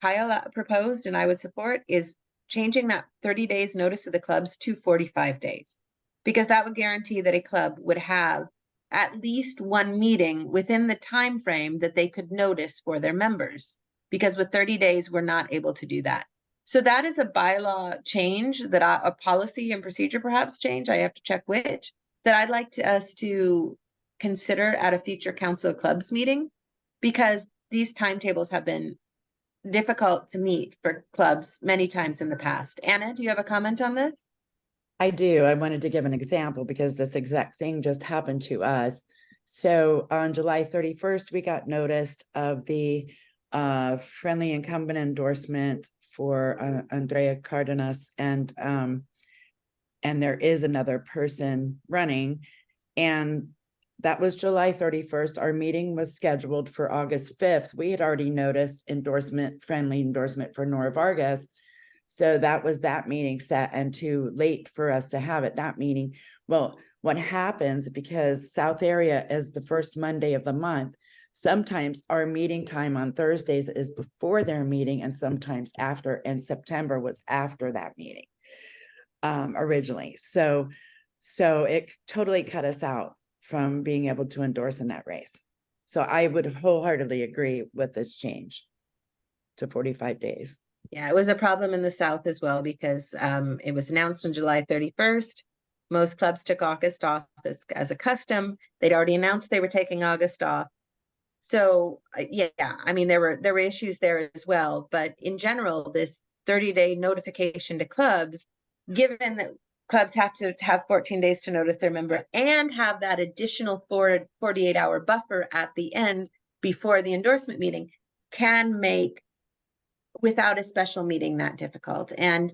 Kyle proposed and I would support is changing that 30 days notice of the clubs to 45 days, because that would guarantee that a club would have at least one meeting within the time frame that they could notice for their members, because with 30 days, we're not able to do that. So that is a bylaw change that a policy and procedure perhaps change, I have to check which, that I'd like us to consider at a future council of clubs meeting, because these timetables have been difficult to meet for clubs many times in the past. Anna, do you have a comment on this? I do. I wanted to give an example because this exact thing just happened to us. So on July 31st, we got noticed of the friendly incumbent endorsement for Andrea Cardenas, and there is another person running, and that was July 31st. Our meeting was scheduled for August 5th. We had already noticed friendly endorsement for Nora Vargas. So that was that meeting set, and too late for us to have it that meeting. Well, what happens, because South Area is the first Monday of the month, sometimes our meeting time on Thursdays is before their meeting and sometimes after, and September was after that meeting originally. So it totally cut us out from being able to endorse in that race. So I would wholeheartedly agree with this change to 45 days. Yeah, it was a problem in the South as well, because it was announced on July 31st. Most clubs took August off as a custom. They'd already announced they were taking August off. So yeah, I mean, there were issues there as well, but in general, this 30-day notification to clubs, given that clubs have to have 14 days to notice their member and have that additional 48-hour buffer at the end before the endorsement meeting, can make without a special meeting that difficult. And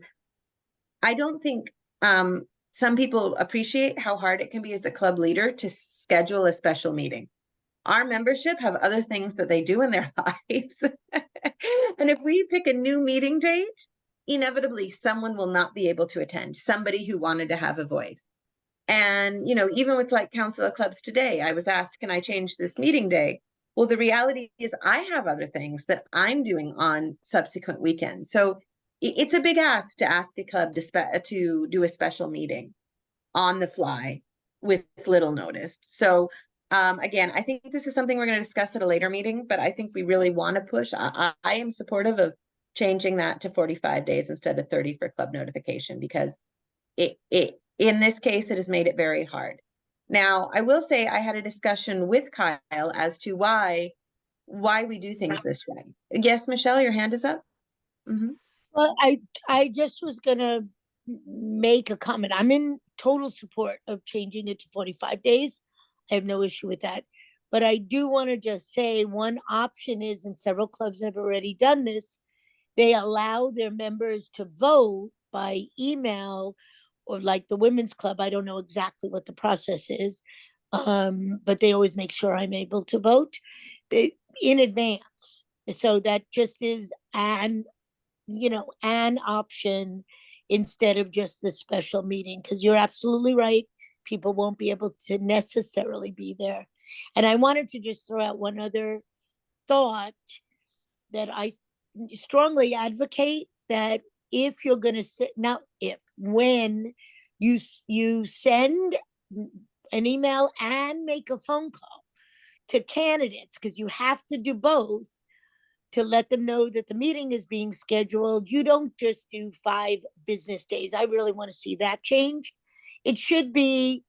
I don't think some people appreciate how hard it can be as a club leader to schedule a special meeting. Our membership have other things that they do in their lives. And if we pick a new meeting date, inevitably someone will not be able to attend, somebody who wanted to have a voice. And, you know, even with like Council of Clubs today, I was asked, can I change this meeting day? Well, the reality is I have other things that I'm doing on subsequent weekends. So it's a big ask to ask a club to do a special meeting on the fly with little notice. So again, I think this is something we're going to discuss at a later meeting, but I think we really want to push. I am supportive of changing that to 45 days instead of 30 for club notification, because it in this case, it has made it very hard. Now, I will say I had a discussion with Kyle as to why we do things this way. Yes, Michelle, your hand is up. Mm-hmm. Well, I just was gonna make a comment. I'm in total support of changing it to 45 days. I have no issue with that. But I do want to just say one option is, and several clubs have already done this, they allow their members to vote by email, or like the women's club, I don't know exactly what the process is, but they always make sure I'm able to vote in advance. So that just is an option instead of just the special meeting, because you're absolutely right. People won't be able to necessarily be there. And I wanted to just throw out one other thought that I strongly advocate, that if you're going to sit now, when you send an email and make a phone call to candidates, because you have to do both, to let them know that the meeting is being scheduled. You don't just do 5 business days. I really want to see that changed. It should be,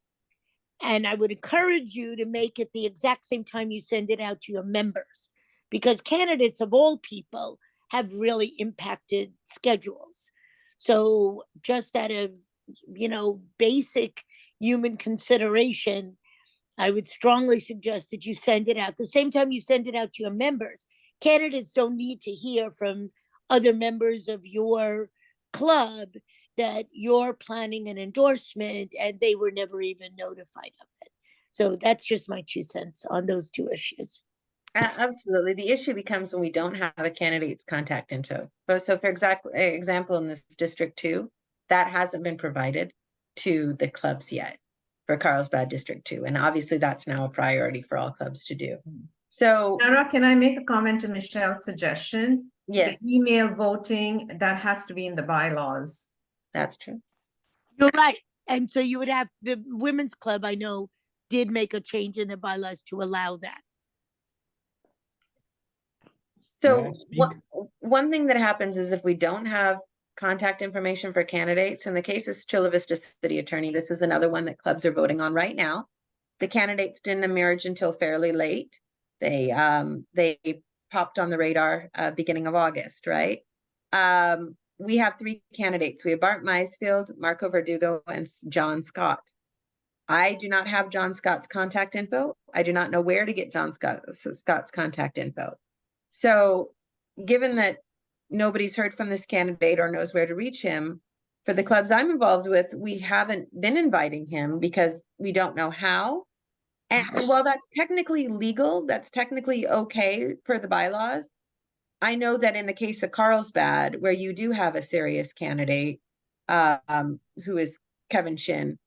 and I would encourage you to make it the exact same time you send it out to your members, because candidates of all people have really impacted schedules. So just out of, basic human consideration, I would strongly suggest that you send it out the same time you send it out to your members. Candidates don't need to hear from other members of your club that you're planning an endorsement and they were never even notified of it. So that's just my 2 cents on those 2 issues. Absolutely. The issue becomes when we don't have a candidate's contact info. So for example, in this District 2, that hasn't been provided to the clubs yet for Carlsbad District 2. And obviously that's now a priority for all clubs to do. So Sarah, can I make a comment to Michelle's suggestion? Yes. The email voting, that has to be in the bylaws. That's true. You're right. And so you would have, the women's club, I know, did make a change in the bylaws to allow that. So one thing that happens is if we don't have contact information for candidates, in the case of Chula Vista City Attorney, this is another one that clubs are voting on right now. The candidates didn't emerge until fairly late. They popped on the radar beginning of August, right? We have 3 candidates. We have Bart Maisfield, Marco Verdugo, and John Scott. I do not have John Scott's contact info. I do not know where to get John Scott's contact info. So given that nobody's heard from this candidate or knows where to reach him, for the clubs I'm involved with, we haven't been inviting him because we don't know how. And while that's technically legal, that's technically okay per the bylaws, I know that in the case of Carlsbad, where you do have a serious candidate, who is Kevin Shin,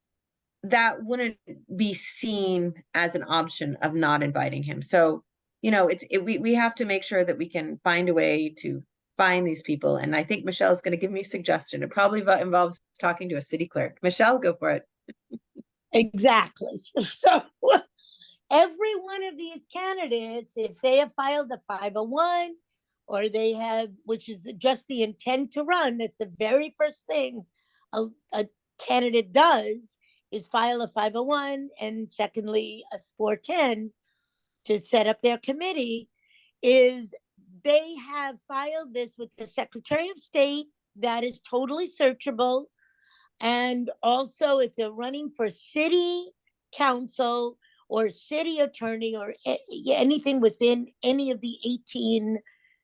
that wouldn't be seen as an option of not inviting him. So, we have to make sure that we can find a way to find these people. And I think Michelle is going to give me a suggestion. It probably involves talking to a city clerk. Michelle, go for it. Exactly. So every one of these candidates, if they have filed a 501, or they have, which is just the intent to run, that's the very first thing a candidate does, is file a 501, and secondly, a 410. to set up their committee is they have filed this with the Secretary of State. That is totally searchable. And also, if they're running for city council or city attorney or anything within any of the 18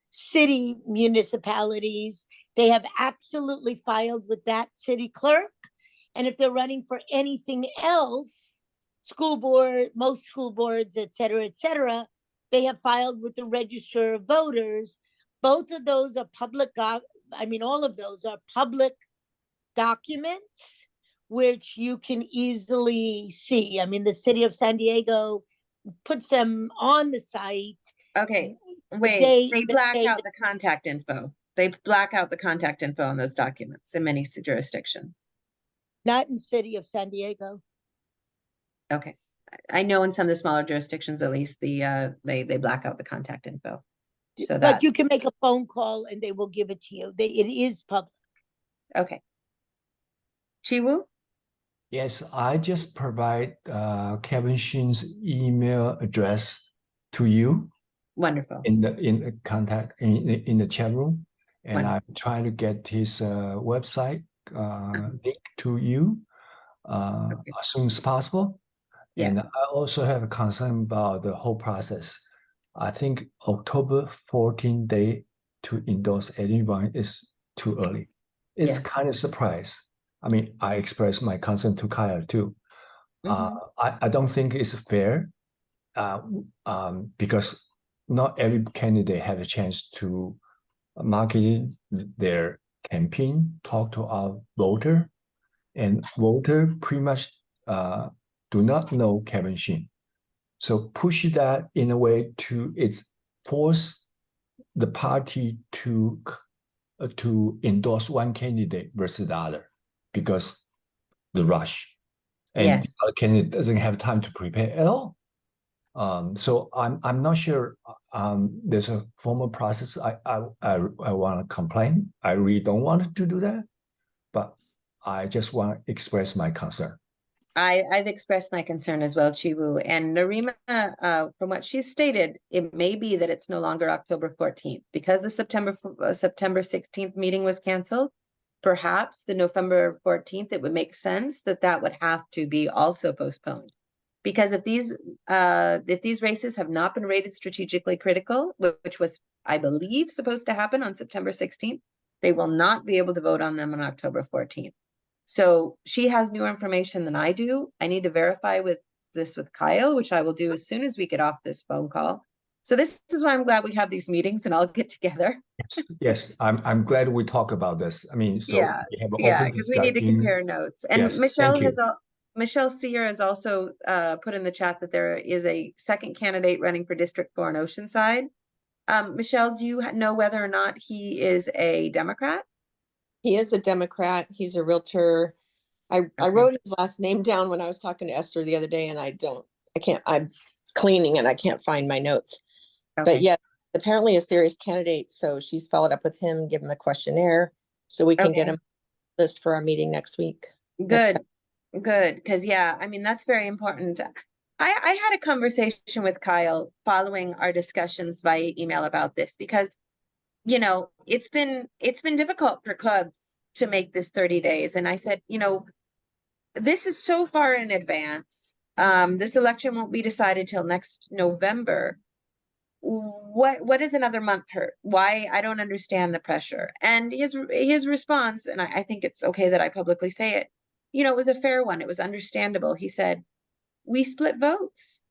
city municipalities, they have absolutely filed with that city clerk. And if they're running for anything else, school board, most school boards, et cetera, they have filed with the Register of Voters. Both of those are public, all of those are public documents, which you can easily see. I mean, the city of San Diego puts them on the site. Okay, wait, they black out the contact info. They black out the contact info on those documents in many jurisdictions. Not in city of San Diego. Okay, I know in some of the smaller jurisdictions, at least they black out the contact info. So but you can make a phone call and they will give it to you. It is public. Okay. Chiwu? Yes, I just provide Kevin Shin's email address to you. Wonderful. In the contact in the chat room, and Wonderful. I'm trying to get his website link to you as soon as possible. Yes. And I also have a concern about the whole process. I think October 14th day to endorse anyone is too early. It's kind of surprise. I mean, I expressed my concern to Kyle too. I don't think it's fair because not every candidate have a chance to market their campaign, talk to our voter, and voter pretty much do not know Kevin Shin. So push that in a way to force the party to endorse one candidate versus the other because the rush, and the other candidate doesn't have time to prepare at all. So I'm not sure. There's a formal process. I want to complain. I really don't want to do that, but I just want to express my concern. I've expressed my concern as well, Chiwu. And Narima, from what she stated, it may be that it's no longer October 14th because the September 16th meeting was canceled. Perhaps the November 14th, it would make sense that would have to be also postponed. Because if these races have not been rated strategically critical, which was, I believe, supposed to happen on September 16th, they will not be able to vote on them on October 14th. So she has newer information than I do. I need to verify with Kyle, which I will do as soon as we get off this phone call. So this is why I'm glad we have these meetings and all get together. Yes, I'm glad we talk about this. I mean, so we have an open because we need to compare notes. And yes, Michelle Sear has also put in the chat that there is a second candidate running for District 4 in Oceanside. Michelle, do you know whether or not he is a Democrat? He is a Democrat. He's a realtor. I wrote his last name down when I was talking to Esther the other day, and I'm cleaning and I can't find my notes. Okay. But yeah, apparently a serious candidate. So she's followed up with him, give him a questionnaire so we can get him list for our meeting next week. Good. Because I mean, that's very important. I had a conversation with Kyle following our discussions via email about this because it's been difficult for clubs to make this 30 days. And I said, this is so far in advance. This election won't be decided till next November. What is another month hurt? Why? I don't understand the pressure. And his response, and I think it's okay that I publicly say it, it was a fair one. It was understandable. He said, we split votes.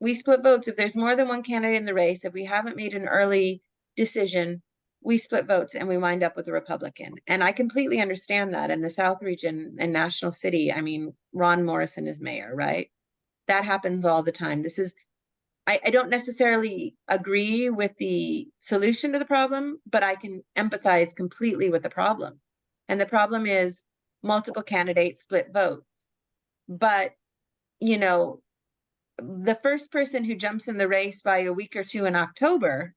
If there's more than one candidate in the race, if we haven't made an early decision, we split votes and we wind up with a Republican. And I completely understand that in the South region and National City. I mean, Ron Morrison is mayor, right? That happens all the time. I don't necessarily agree with the solution to the problem, but I can empathize completely with the problem. And the problem is multiple candidates split votes. But, the first person who jumps in the race by a week or two in October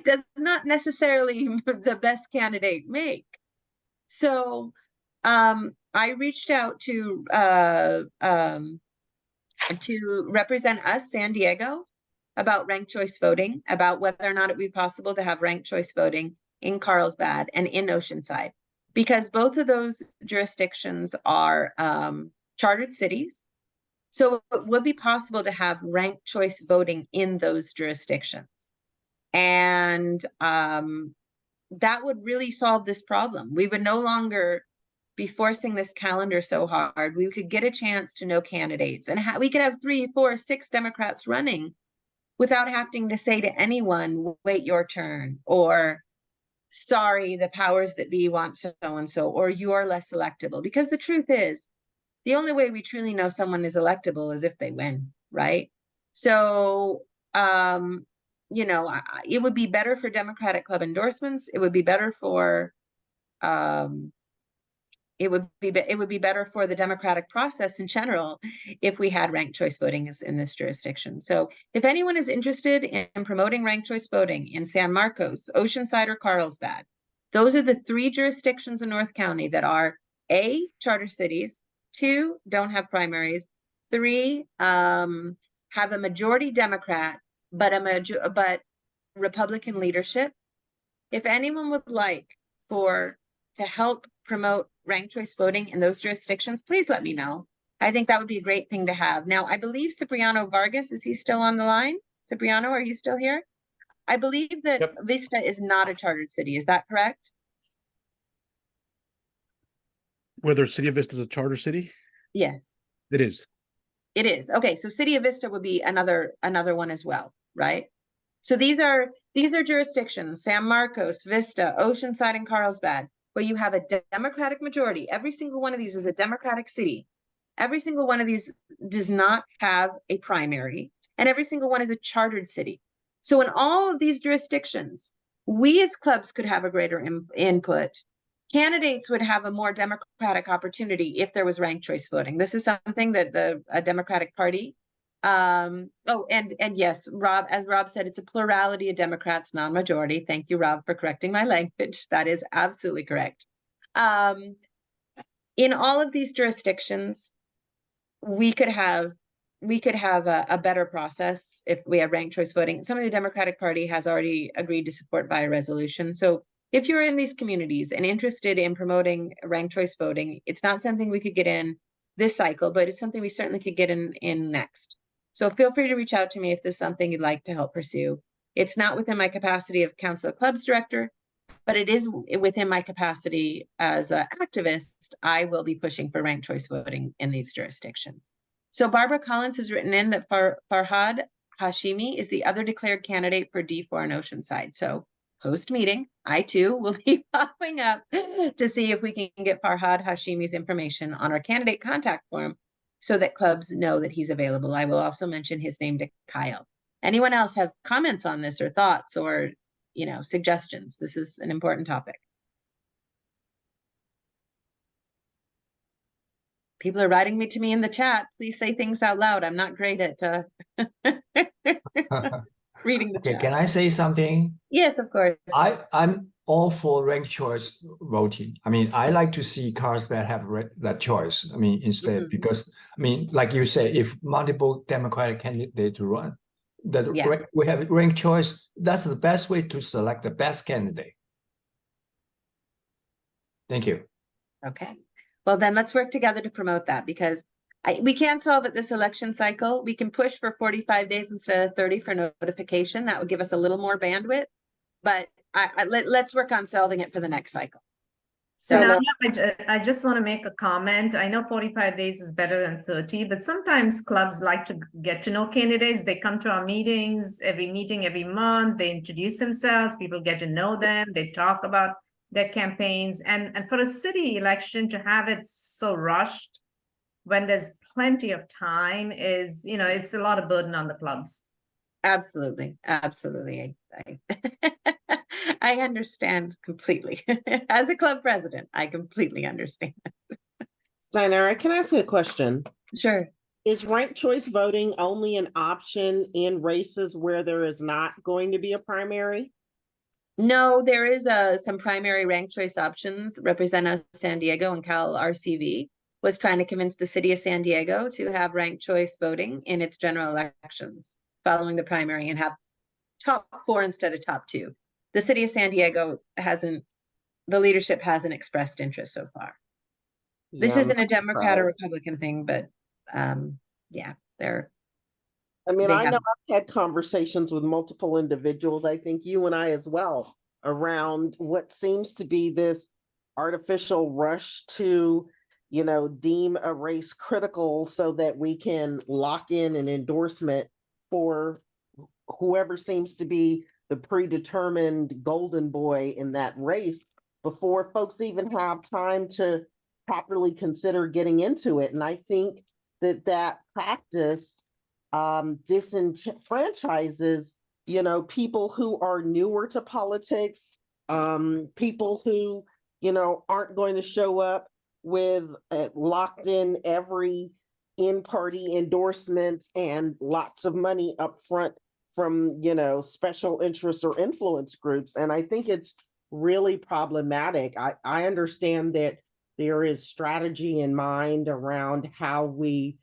does not necessarily the best candidate make. So I reached out to represent us, San Diego, about ranked choice voting, about whether or not it would be possible to have ranked choice voting in Carlsbad and in Oceanside, because both of those jurisdictions are chartered cities. So it would be possible to have ranked choice voting in those jurisdictions. And that would really solve this problem. We would no longer be forcing this calendar so hard. We could get a chance to know candidates, and we could have 3, 4, 6 Democrats running without having to say to anyone, wait your turn, or sorry, the powers that be want so-and-so, or you are less electable. Because the truth is, the only way we truly know someone is electable is if they win, right? So, you know, it would be better for Democratic club endorsements. It would be better for, it would be better for the democratic process in general if we had ranked choice voting in this jurisdiction. So if anyone is interested in promoting ranked choice voting in San Marcos, Oceanside, or Carlsbad, those are the 3 jurisdictions in North County that are A, charter cities, 2, don't have primaries, 3, have a majority Democrat, but Republican leadership. If anyone would like to help promote ranked choice voting in those jurisdictions, please let me know. I think that would be a great thing to have. Now, I believe Cipriano Vargas, is he still on the line? Cipriano, are you still here? I believe that Vista is not a chartered city. Is that correct? Whether City of Vista is a charter city? Yes. It is. It is. Okay, so City of Vista would be another one as well, right? So these are jurisdictions, San Marcos, Vista, Oceanside, and Carlsbad, where you have a Democratic majority. Every single one of these is a Democratic city. Every single one of these does not have a primary, and every single one is a chartered city. So in all of these jurisdictions, we as clubs could have a greater input. Candidates would have a more democratic opportunity if there was ranked choice voting. This is something that the Democratic Party, and yes, Rob, as Rob said, it's a plurality of Democrats, non-majority. Thank you, Rob, for correcting my language. That is absolutely correct. In all of these jurisdictions, we could have a better process if we have ranked choice voting. Some of the Democratic Party has already agreed to support by a resolution. So if you're in these communities and interested in promoting ranked choice voting, it's not something we could get in this cycle, but it's something we certainly could get in next. So feel free to reach out to me if this is something you'd like to help pursue. It's not within my capacity of Council of Clubs Director, but it is within my capacity as an activist. I will be pushing for ranked choice voting in these jurisdictions. So Barbara Collins has written in that Farhad Hashimi is the other declared candidate for D4 in Oceanside. So post-meeting, I too will be following up to see if we can get Farhad Hashimi's information on our candidate contact form so that clubs know that he's available. I will also mention his name to Kyle. Anyone else have comments on this or thoughts or, you know, suggestions? This is an important topic. People are writing me to me in the chat. Please say things out loud. I'm not great at reading the chat. Can I say something? Yes, of course. I'm all for ranked choice voting. I mean, I like to see Carlsbad have that choice. I mean, instead, because I mean, like you say, if multiple Democratic candidates run, we have ranked choice. That's the best way to select the best candidate. Thank you. Okay. Well, then let's work together to promote that, because we can't solve it this election cycle. We can push for 45 days instead of 30 for notification. That would give us a little more bandwidth, but let's work on solving it for the next cycle. So now I just want to make a comment. I know 45 days is better than 30, but sometimes clubs like to get to know candidates. They come to our meetings, every meeting, every month. They introduce themselves. People get to know them. They talk about their campaigns. And for a city election to have it so rushed when there's plenty of time is, you know, it's a lot of burden on the clubs. Absolutely. Absolutely. I understand completely. As a club president, I completely understand. Sainara, can I ask you a question? Sure. Is ranked choice voting only an option in races where there is not going to be a primary? No, there is some primary ranked choice options. Representative San Diego and Cal RCV was trying to convince the city of San Diego to have ranked choice voting in its general elections. following the primary and have top 4 instead of top 2. The city of San Diego the leadership hasn't expressed interest so far. This Yeah, I'm isn't a not Democrat or surprised. Republican thing, but yeah, I mean, they I know have- I've had conversations with multiple individuals, I think you and I as well, around what seems to be this artificial rush to, deem a race critical so that we can lock in an endorsement for whoever seems to be the predetermined golden boy in that race before folks even have time to properly consider getting into it. And I think that practice disenfranchises, people who are newer to politics, people who, aren't going to show up with locked in every in-party endorsement and lots of money up front from, special interests or influence groups. And I think it's really problematic. I understand that there is strategy in mind around how we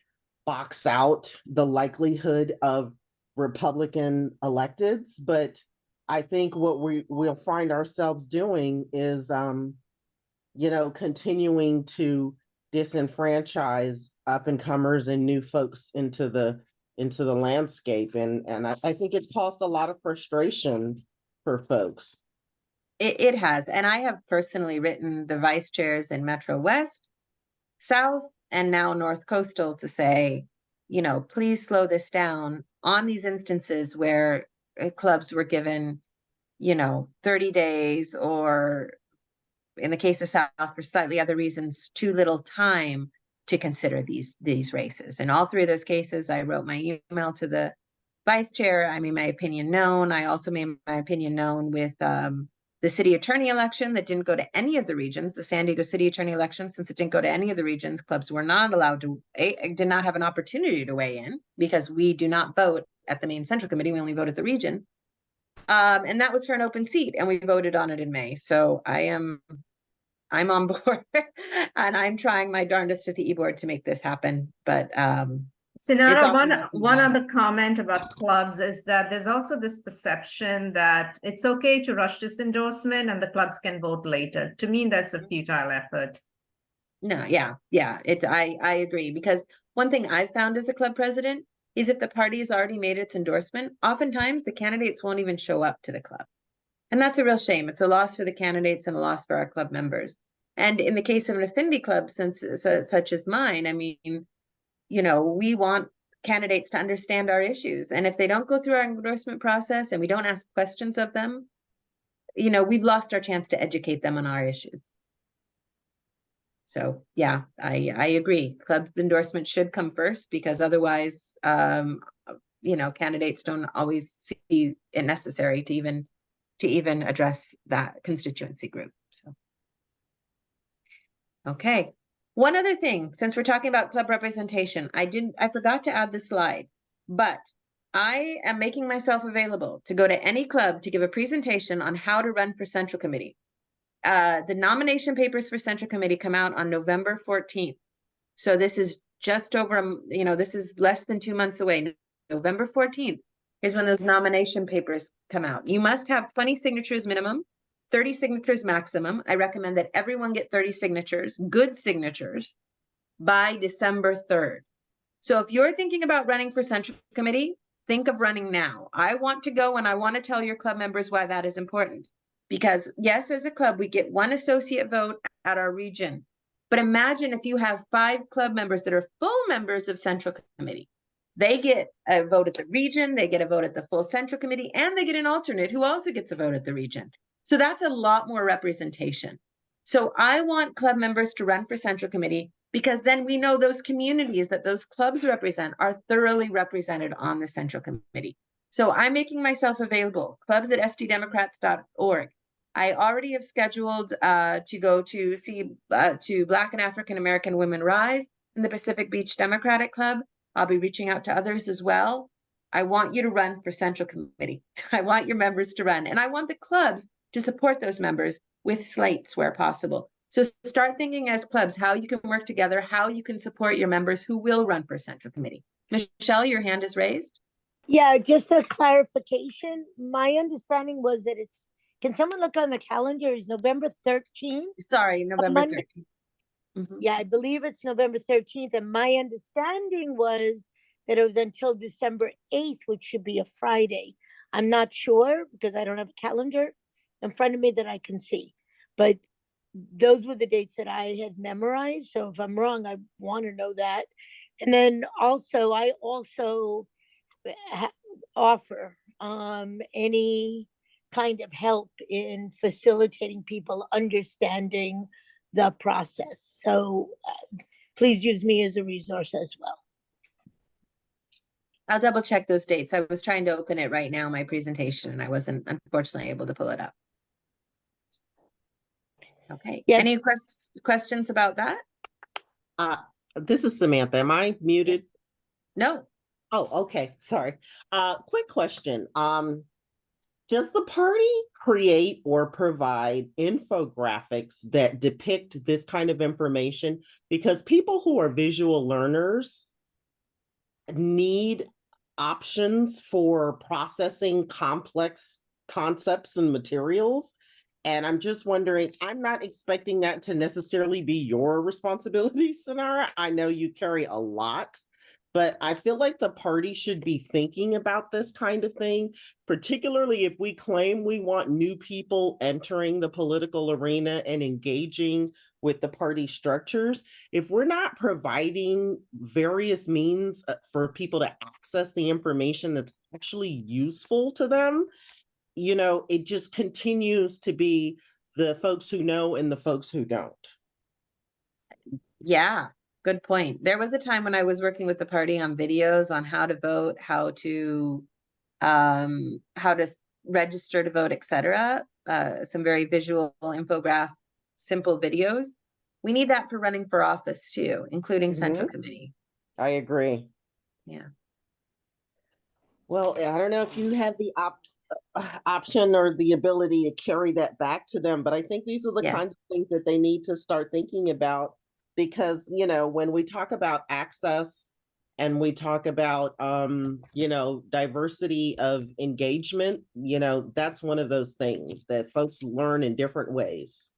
box out the likelihood of Republican electeds, but I think what we'll find ourselves doing is, continuing to disenfranchise up and comers and new folks into the landscape. And I think it's caused a lot of frustration for folks. It has. And I have personally written the vice chairs in Metro West, South, and now North Coastal to say, please slow this down on these instances where clubs were given, 30 days, or in the case of South, for slightly other reasons, too little time to consider these races. In all 3 of those cases, I wrote my email to the vice chair. I made my opinion known. I also made my opinion known with the city attorney election that didn't go to any of the regions. The San Diego city attorney election, since it didn't go to any of the regions, clubs were not allowed to, did not have an opportunity to weigh in because we do not vote at the main central committee. We only vote at the region. And that was for an open seat, and we voted on it in May. So I'm on board and I'm trying my darndest at the e-board to make this happen. But Sinara, one other comment about clubs is that there's also this perception that it's okay to rush this endorsement and the clubs can vote later. To me, that's a futile effort. No, yeah. I agree, because one thing I've found as a club president is if the party has already made its endorsement, oftentimes the candidates won't even show up to the club. And that's a real shame. It's a loss for the candidates and a loss for our club members. And in the case of an affinity club, such as mine, I mean, we want candidates to understand our issues. And if they don't go through our endorsement process and we don't ask questions of them, we've lost our chance to educate them on our issues. So yeah, I agree. Club endorsement should come first, because otherwise, candidates don't always see it necessary to even address that constituency group. So, okay. One other thing, since we're talking about club representation, I forgot to add the slide, but I am making myself available to go to any club to give a presentation on how to run for Central Committee. The nomination papers for Central Committee come out on November 14th. So this is just over, this is less than 2 months away. November 14th is when those nomination papers come out. You must have 20 signatures minimum, 30 signatures maximum. I recommend that everyone get 30 signatures, good signatures, by December 3rd. So if you're thinking about running for Central Committee, think of running now. I want to go, and I want to tell your club members why that is important. Because yes, as a club, we get 1 associate vote at our region. But imagine if you have 5 club members that are full members of Central Committee. They get a vote at the region, they get a vote at the full Central Committee, and they get an alternate who also gets a vote at the region. So that's a lot more representation. So I want club members to run for Central Committee, because then we know those communities that those clubs represent are thoroughly represented on the Central Committee. So I'm making myself available, clubs@sddemocrats.org. I already have scheduled to go to see to Black and African American Women Rise in the Pacific Beach Democratic Club. I'll be reaching out to others as well. I want you to run for Central Committee. I want your members to run, and I want the clubs to support those members with slates where possible. So start thinking as clubs how you can work together, how you can support your members who will run for Central Committee. Michelle, your hand is raised. Yeah, just a clarification. My understanding was that can someone look on the calendar? Is November 13th? Sorry, November Monday? 13th. Yeah, I believe it's November 13th. And my understanding was that it was until December 8th, which should be a Friday. I'm not sure because I don't have a calendar in front of me that I can see. But those were the dates that I had memorized. So if I'm wrong, I want to know that. And then also, I also offer any kind of help in facilitating people understanding the process. So please use me as a resource as well. I'll double check those dates. I was trying to open it right now, my presentation, and I wasn't unfortunately able to pull it up. Okay. Yes. Any questions about that? This is Samantha. Am I muted? No. Oh, okay. Sorry. Quick question. Does the party create or provide infographics that depict this kind of information? Because people who are visual learners need options for processing complex concepts and materials. And I'm just wondering, I'm not expecting that to necessarily be your responsibility, Sonara. I know you carry a lot, but I feel like the party should be thinking about this kind of thing, particularly if we claim we want new people entering the political arena and engaging with the party structures. If we're not providing various means for people to access the information that's actually useful to them, you know, it just continues to be the folks who know and the folks who don't. Yeah, good point. There was a time when I was working with the party on videos on how to vote, how to register to vote, etc. Some very visual infograph, simple videos. We need that for running for office too, including Central Committee. I agree. Yeah. Well, I don't know if you have the option or the ability to carry that back to them, but I think these are the kinds of things that they need to start thinking about, because, you know, when we talk about access and we talk about, you know, diversity of engagement, you know, that's one of those things that folks learn in different ways.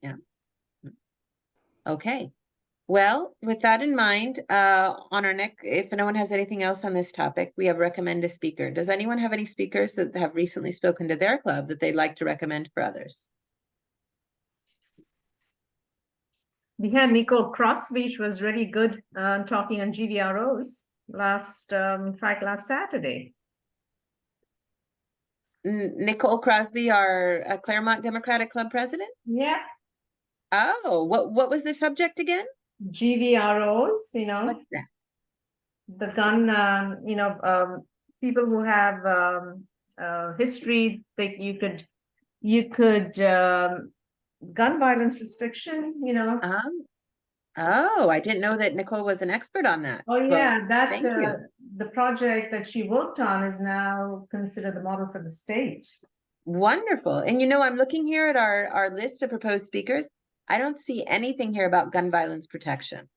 Yeah. Okay. Well, with that in mind, on our next, if no one has anything else on this topic, we have recommend a speaker. Does anyone have any speakers that have recently spoken to their club that they'd like to recommend for others? We had Nicole Crosby, which was really good talking on GVROs last Saturday. Nicole Crosby, our Claremont Democratic Club president? Yeah. Oh, what was the subject again? GVROs, you know. What's that? The gun, you know, people who have history, that you could gun violence restriction, you know. Oh, I didn't know that Nicole was an expert on that. Oh yeah, well, that thank you. The project that she worked on is now considered the model for the state. Wonderful. And you know, I'm looking here at our list of proposed speakers. I don't see anything here about gun violence protection.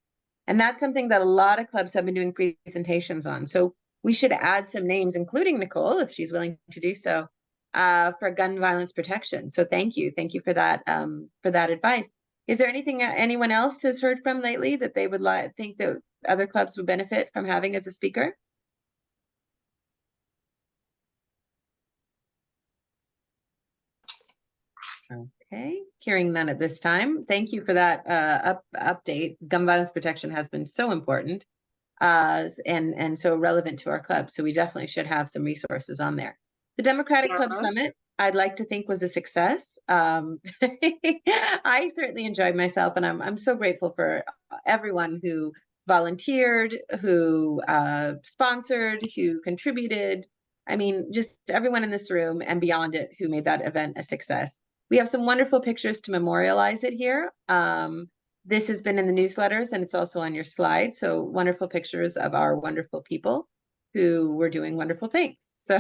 And that's something that a lot of clubs have been doing presentations on. So we should add some names, including Nicole, if she's willing to do so, for gun violence protection. So thank you. Thank you for that advice. Is there anything anyone else has heard from lately that they would think that other clubs would benefit from having as a speaker? Okay, hearing none at this time. Thank you for that update. Gun violence protection has been so important and so relevant to our club. So we definitely should have some resources on there. The Democratic Club Summit, I'd like to think, was a success. I certainly enjoyed myself, and I'm so grateful for everyone who volunteered, who sponsored, who contributed. I mean, just everyone in this room and beyond it who made that event a success. We have some wonderful pictures to memorialize it here. This has been in the newsletters and it's also on your slide. So wonderful pictures of our wonderful people who were doing wonderful things. So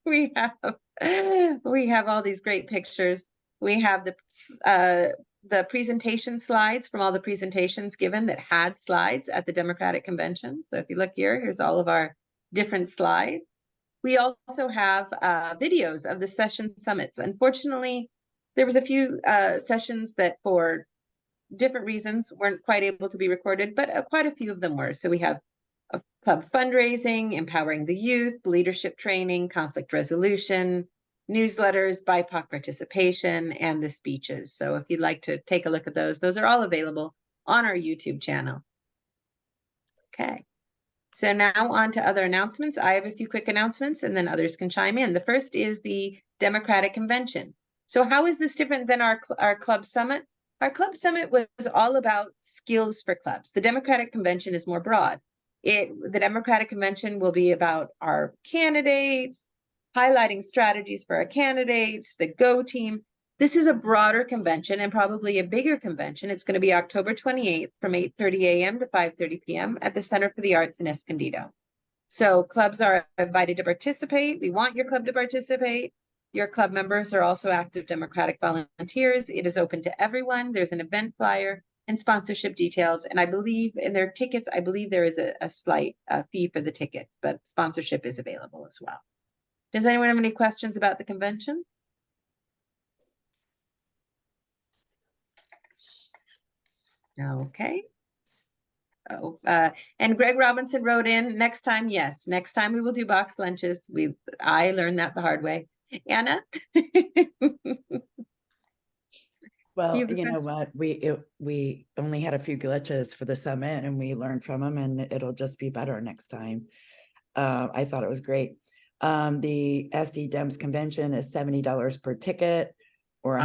we have all these great pictures. We have the presentation slides from all the presentations given that had slides at the Democratic Convention. So if you look here, here's all of our different slide. We also have videos of the session summits. Unfortunately, there was a few sessions that for different reasons weren't quite able to be recorded, but quite a few of them were. So we have a club fundraising, empowering the youth, leadership training, conflict resolution, newsletters, BIPOC participation, and the speeches. So if you'd like to take a look at those are all available on our YouTube channel. Okay. So now on to other announcements. I have a few quick announcements and then others can chime in. The first is the Democratic Convention. So how is this different than our club summit? Our club summit was all about skills for clubs. The Democratic Convention is more broad. The Democratic Convention will be about our candidates, highlighting strategies for our candidates, the Go team. This is a broader convention and probably a bigger convention. It's going to be October 28th from 8:30 a.m. to 5:30 p.m. at the Center for the Arts in Escondido. So clubs are invited to participate. We want your club to participate. Your club members are also active Democratic volunteers. It is open to everyone. There's an event flyer and sponsorship details. And I believe in their tickets, I believe there is a slight fee for the tickets, but sponsorship is available as well. Does anyone have any questions about the convention? Okay. Oh, and Greg Robinson wrote in, next time, yes, next time we will do box lunches. I learned that the hard way. Anna? Well, you know what, we only had a few glitches for the summit and we learned from them, and it'll just be better next time. I thought it was great. The SD Dems convention is $70 per ticket, or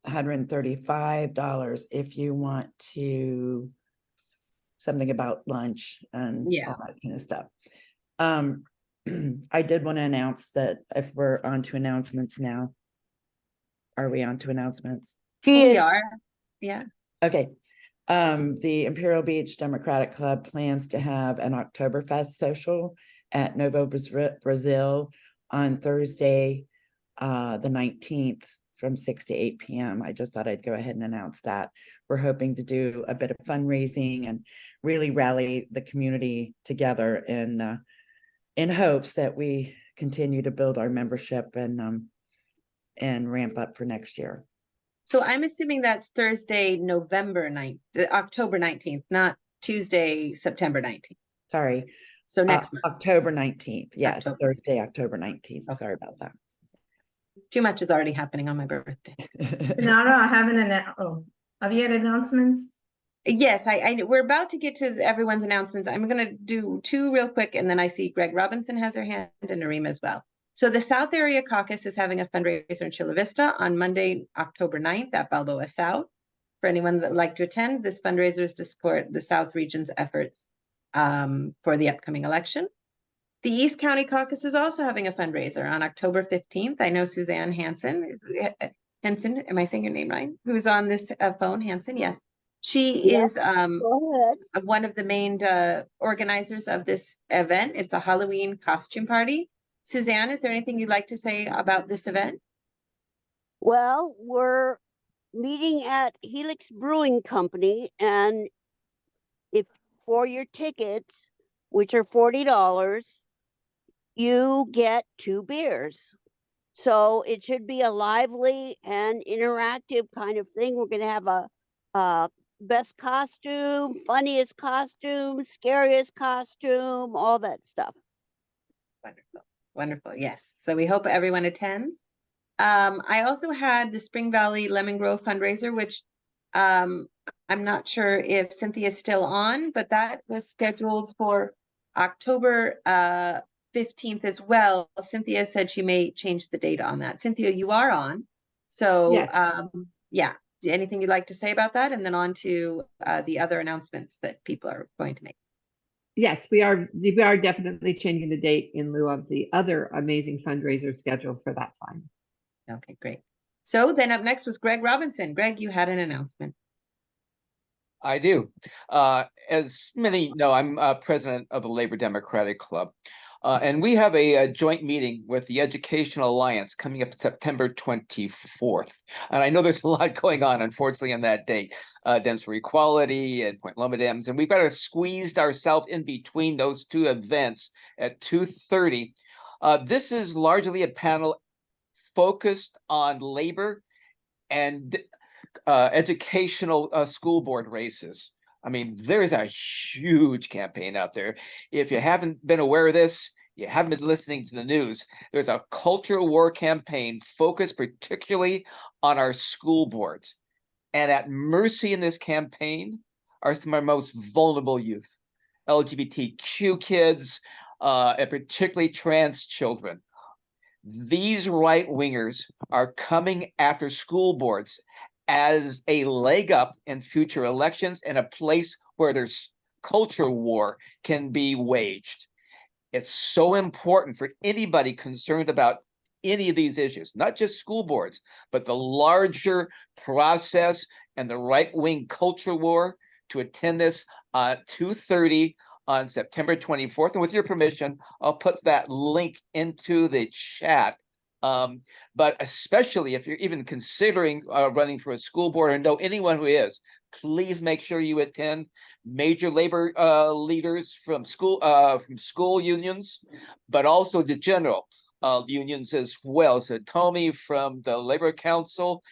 $135 if you want to something about lunch and all that kind of stuff. I did want to announce that if we're on to announcements now. Are we on to announcements? We are. Yeah. Okay. The Imperial Beach Democratic Club plans to have an Oktoberfest social at Novo Brazil on Thursday, the 19th from 6 to 8 p.m. I just thought I'd go ahead and announce that. We're hoping to do a bit of fundraising and really rally the community together in hopes that we continue to build our membership and ramp up for next year. So I'm assuming that's Thursday, October 19th, not Tuesday, September 19th. Sorry. So next month. October 19th. Yes, Thursday, October 19th. Okay. Sorry about that. Too much is already happening on my birthday. Nara, I have have you had announcements? Yes, we're about to get to everyone's announcements. I'm going to do two real quick, and then I see Greg Robinson has her hand and Narima as well. So the South Area Caucus is having a fundraiser in Chula Vista on Monday, October 9th at Balboa South. For anyone that would like to attend, this fundraiser is to support the South region's efforts for the upcoming election. The East County Caucus is also having a fundraiser on October 15th. I know Suzanne Hansen, am I saying your name right? Who's on this phone, Hansen? Yes. She is one of the main organizers of this event. It's a Halloween costume party. Suzanne, is there anything you'd like to say about this event? Well, we're meeting at Helix Brewing Company, and if for your tickets, which are $40, you get 2 beers. So it should be a lively and interactive kind of thing. We're going to have a best costume, funniest costume, scariest costume, all that stuff. Wonderful. Wonderful. Yes. So we hope everyone attends. I also had the Spring Valley Lemon Grove fundraiser, which I'm not sure if Cynthia is still on, but that was scheduled for October 15th as well. Cynthia said she may change the date on that. Cynthia, you are on. So yes. Yeah. Anything you'd like to say about that? And then on to the other announcements that people are going to make. Yes, we are definitely changing the date in lieu of the other amazing fundraiser scheduled for that time. Okay, great. So then up next was Greg Robinson. Greg, you had an announcement. I do. As many know, I'm president of the Labor Democratic Club. And we have a joint meeting with the Educational Alliance coming up September 24th. And I know there's a lot going on, unfortunately, on that date. Dems for Equality and Point Loma Dems. And we've got to squeeze ourselves in between those two events at 2:30. This is largely a panel focused on labor and educational school board races. I mean, there's a huge campaign out there. If you haven't been aware of this, you haven't been listening to the news, there's a culture war campaign focused particularly on our school boards. And at mercy in this campaign are some of our most vulnerable youth, LGBTQ kids, and particularly trans children. These right-wingers are coming after school boards as a leg up in future elections and a place where there's culture war can be waged. It's so important for anybody concerned about any of these issues, not just school boards, but the larger process and the right-wing culture war, to attend this 2:30 on September 24th. And with your permission, I'll put that link into the chat. But especially if you're even considering running for a school board or know anyone who is, please make sure you attend. Major labor leaders from school unions, but also the general unions as well. So Tommy from the Labor Council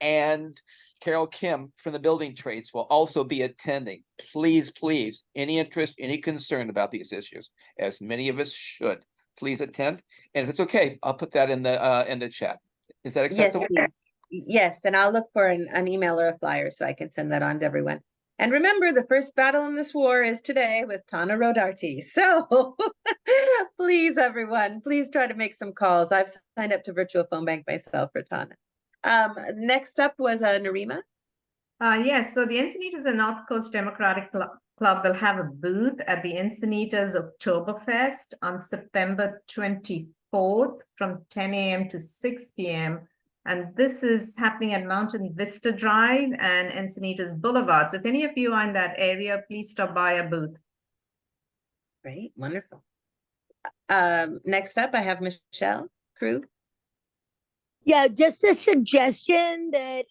and Carol Kim from the building trades will also be attending. Please, please, any interest, any concern about these issues, as many of us should, please attend. And if it's okay, I'll put that in the chat. Is that acceptable? Yes, please. Yes, and I'll look for an email or a flyer so I can send that on to everyone. And remember, the first battle in this war is today with Tauna Rodarte. So please, everyone, please try to make some calls. I've signed up to virtual phone bank myself for Tauna. Next up was Narima. Yes, so the Encinitas and North Coast Democratic Club will have a booth at the Encinitas Oktoberfest on September 24th from 10 a.m. to 6 p.m. And this is happening at Mountain Vista Drive and Encinitas Boulevard. So if any of you are in that area, please stop by a booth. Great, wonderful. Next up, I have Michelle Krug. Yeah, just a suggestion that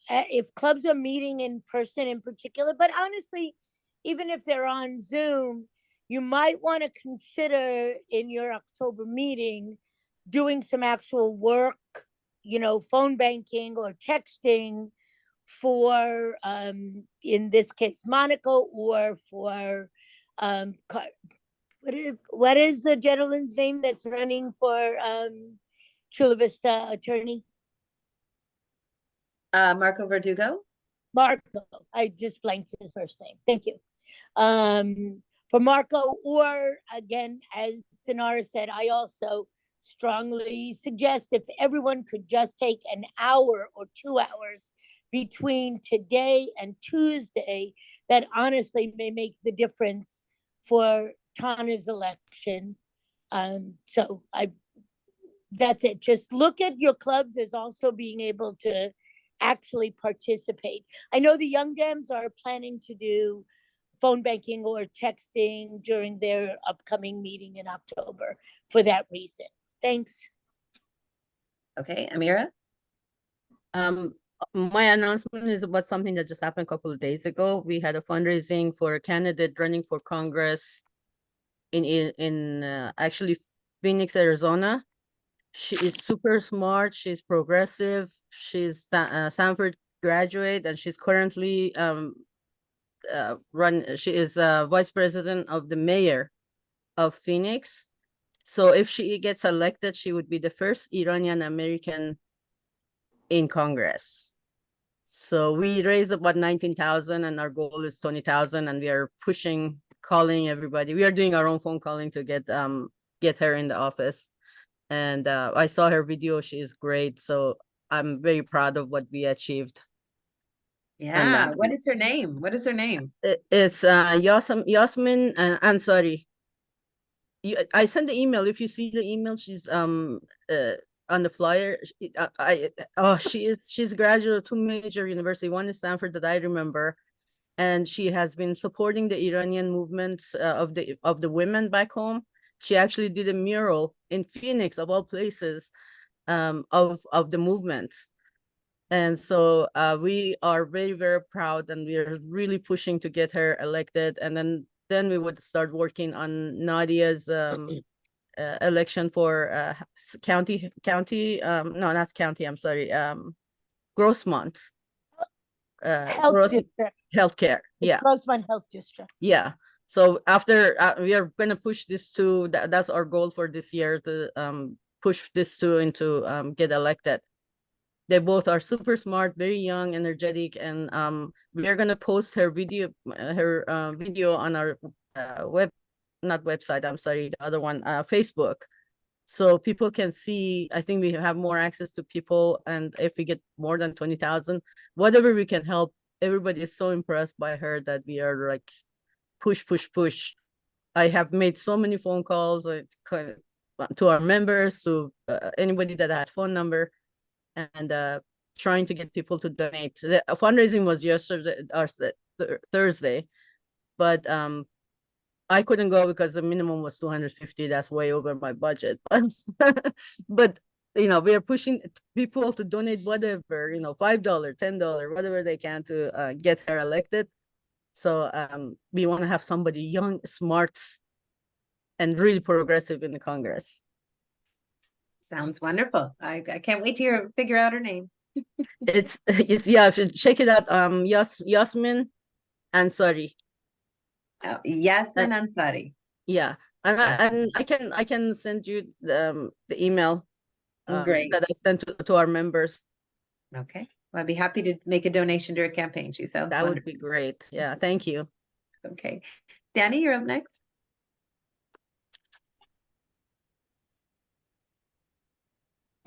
if clubs are meeting in person in particular, but honestly, even if they're on Zoom, you might want to consider in your October meeting doing some actual work, phone banking or texting for, in this case, Monica, or for, what is the gentleman's name that's running for Chula Vista attorney? Marco Verdugo. Marco, I just blanked his first name. Thank you. For Marco, or again, as Sinara said, I also strongly suggest if everyone could just take an hour or 2 hours between today and Tuesday, that honestly may make the difference for Tana's election. So that's it. Just look at your clubs as also being able to actually participate. I know the Young Dems are planning to do phone banking or texting during their upcoming meeting in October for that reason. Thanks. Okay, Amira. My announcement is about something that just happened a couple of days ago. We had a fundraising for a candidate running for Congress in actually Phoenix, Arizona. She is super smart. She's progressive. She's Stanford graduate, and she's currently she is vice president of the mayor of Phoenix. So if she gets elected, she would be the first Iranian American in Congress. So we raised about 19,000, and our goal is 20,000, and we are calling everybody. We are doing our own phone calling to get her in the office. And I saw her video. She is great. So I'm very proud of what we achieved. Yeah. What is her name? What is her name? It's Yasmin Ansari. I sent the email. If you see the email, she's on the flyer. She's graduate of 2 major universities. One is Stanford that I remember, and she has been supporting the Iranian movements of the women back home. She actually did a mural in Phoenix, of all places, of the movement. And so we are very, very proud, and we are really pushing to get her elected. And then we would start working on Nadia's election for county, no, not county, I'm sorry, Grossmont. District. Healthcare, yeah. Grossmont Health District. Yeah. So after we are gonna push this to, that's our goal for this year, to push this to into get elected. They both are super smart, very young, energetic, and we are gonna post her video on our not website, I'm sorry, the other one, Facebook, so people can see. I think we have more access to people, and if we get more than 20,000, whatever we can help. Everybody is so impressed by her that we are like push. I have made so many phone calls to our members, to anybody that had phone number, and trying to get people to donate. The fundraising was yesterday or Thursday, but I couldn't go because the minimum was 250. That's way over my budget. But you know, we are pushing people to donate whatever, you know, $5, $10, whatever they can to get her elected. So we want to have somebody young, smart, and really progressive in the Congress. Sounds wonderful. I can't wait to figure out her name. it's yeah, if you check it out, Yasmin Ansari. Yasmin Ansari. Yeah, and I can send you the email Great. that I sent to our members. Okay, well, I'd be happy to make a donation to her campaign. She sounds that wonderful. would be great. Yeah, thank you. Okay, Danny, you're up next.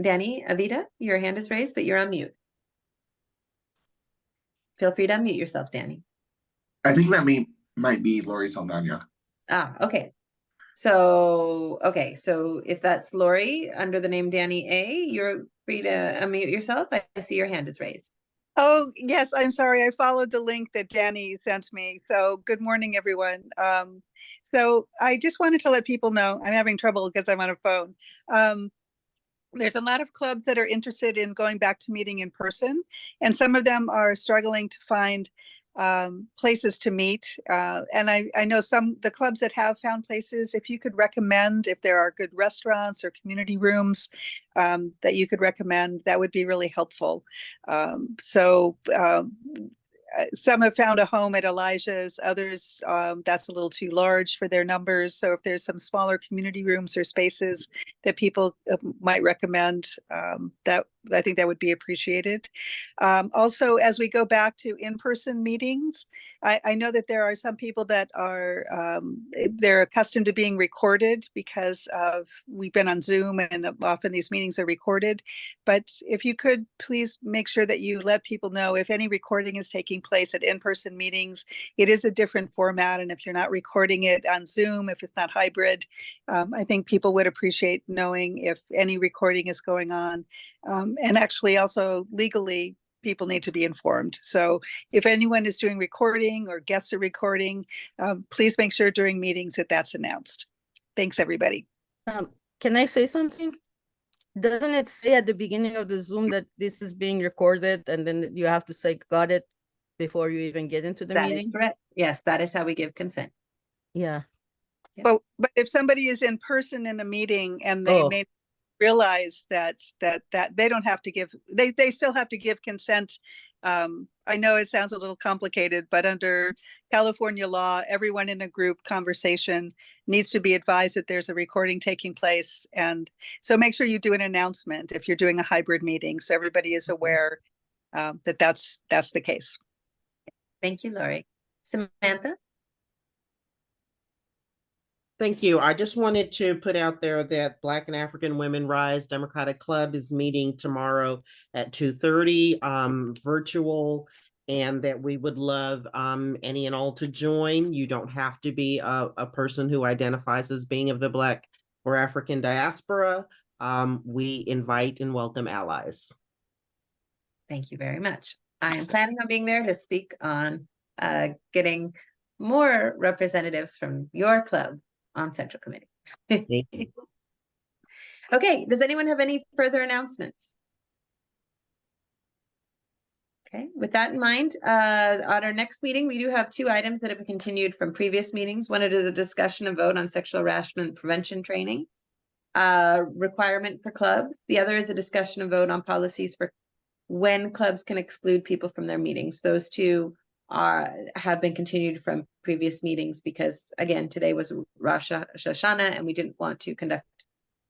Danny, Avita, your hand is raised, but you're on mute. Feel free to unmute yourself, Danny. I think that might be Lori Saldana. Okay. So if that's Lori under the name Danny A, you're free to unmute yourself. I see your hand is raised. Oh, yes, I'm sorry. I followed the link that Danny sent me. So good morning, everyone. So I just wanted to let people know I'm having trouble because I'm on a phone. There's a lot of clubs that are interested in going back to meeting in person, and some of them are struggling to find places to meet. And I know the clubs that have found places, if you could recommend, if there are good restaurants or community rooms that you could recommend, that would be really helpful. Some have found a home at Elijah's, others that's a little too large for their numbers. So if there's some smaller community rooms or spaces that people might recommend, that I think that would be appreciated. Also, as we go back to in-person meetings, I know that there are some people that are they're accustomed to being recorded because we've been on Zoom, and often these meetings are recorded. But if you could please make sure that you let people know if any recording is taking place at in-person meetings. It is a different format, and if you're not recording it on Zoom, if it's not hybrid, I think people would appreciate knowing if any recording is going on. And actually also legally, people need to be informed. So if anyone is doing recording or guests are recording, please make sure during meetings that that's announced. Thanks, everybody. Can I say something? Doesn't it say at the beginning of the Zoom that this is being recorded, and then you have to say got it before you even get into the meeting? That is correct. Yes, that is how we give consent. Yeah. But if somebody is in person in a meeting and they may realize that they don't have to give, they still have to give consent. I know it sounds a little complicated, but under California law, everyone in a group conversation needs to be advised that there's a recording taking place. And so make sure you do an announcement if you're doing a hybrid meeting, so everybody is aware that that's the case. Thank you, Lori. Samantha? Thank you. I just wanted to put out there that Black and African Women Rise Democratic Club is meeting tomorrow at 2:30, virtual, and that we would love any and all to join. You don't have to be a person who identifies as being of the Black or African diaspora. We invite and welcome allies. Thank you very much. I am planning on being there to speak on getting more representatives from your club on Central Committee. Okay, does anyone have any further announcements? Okay, with that in mind, on our next meeting, we do have 2 items that have been continued from previous meetings. One, it is a discussion and vote on sexual harassment prevention training requirement for clubs. The other is a discussion and vote on policies for when clubs can exclude people from their meetings. Those 2 have been continued from previous meetings because, again, today was Rosh Hashanah and we didn't want to conduct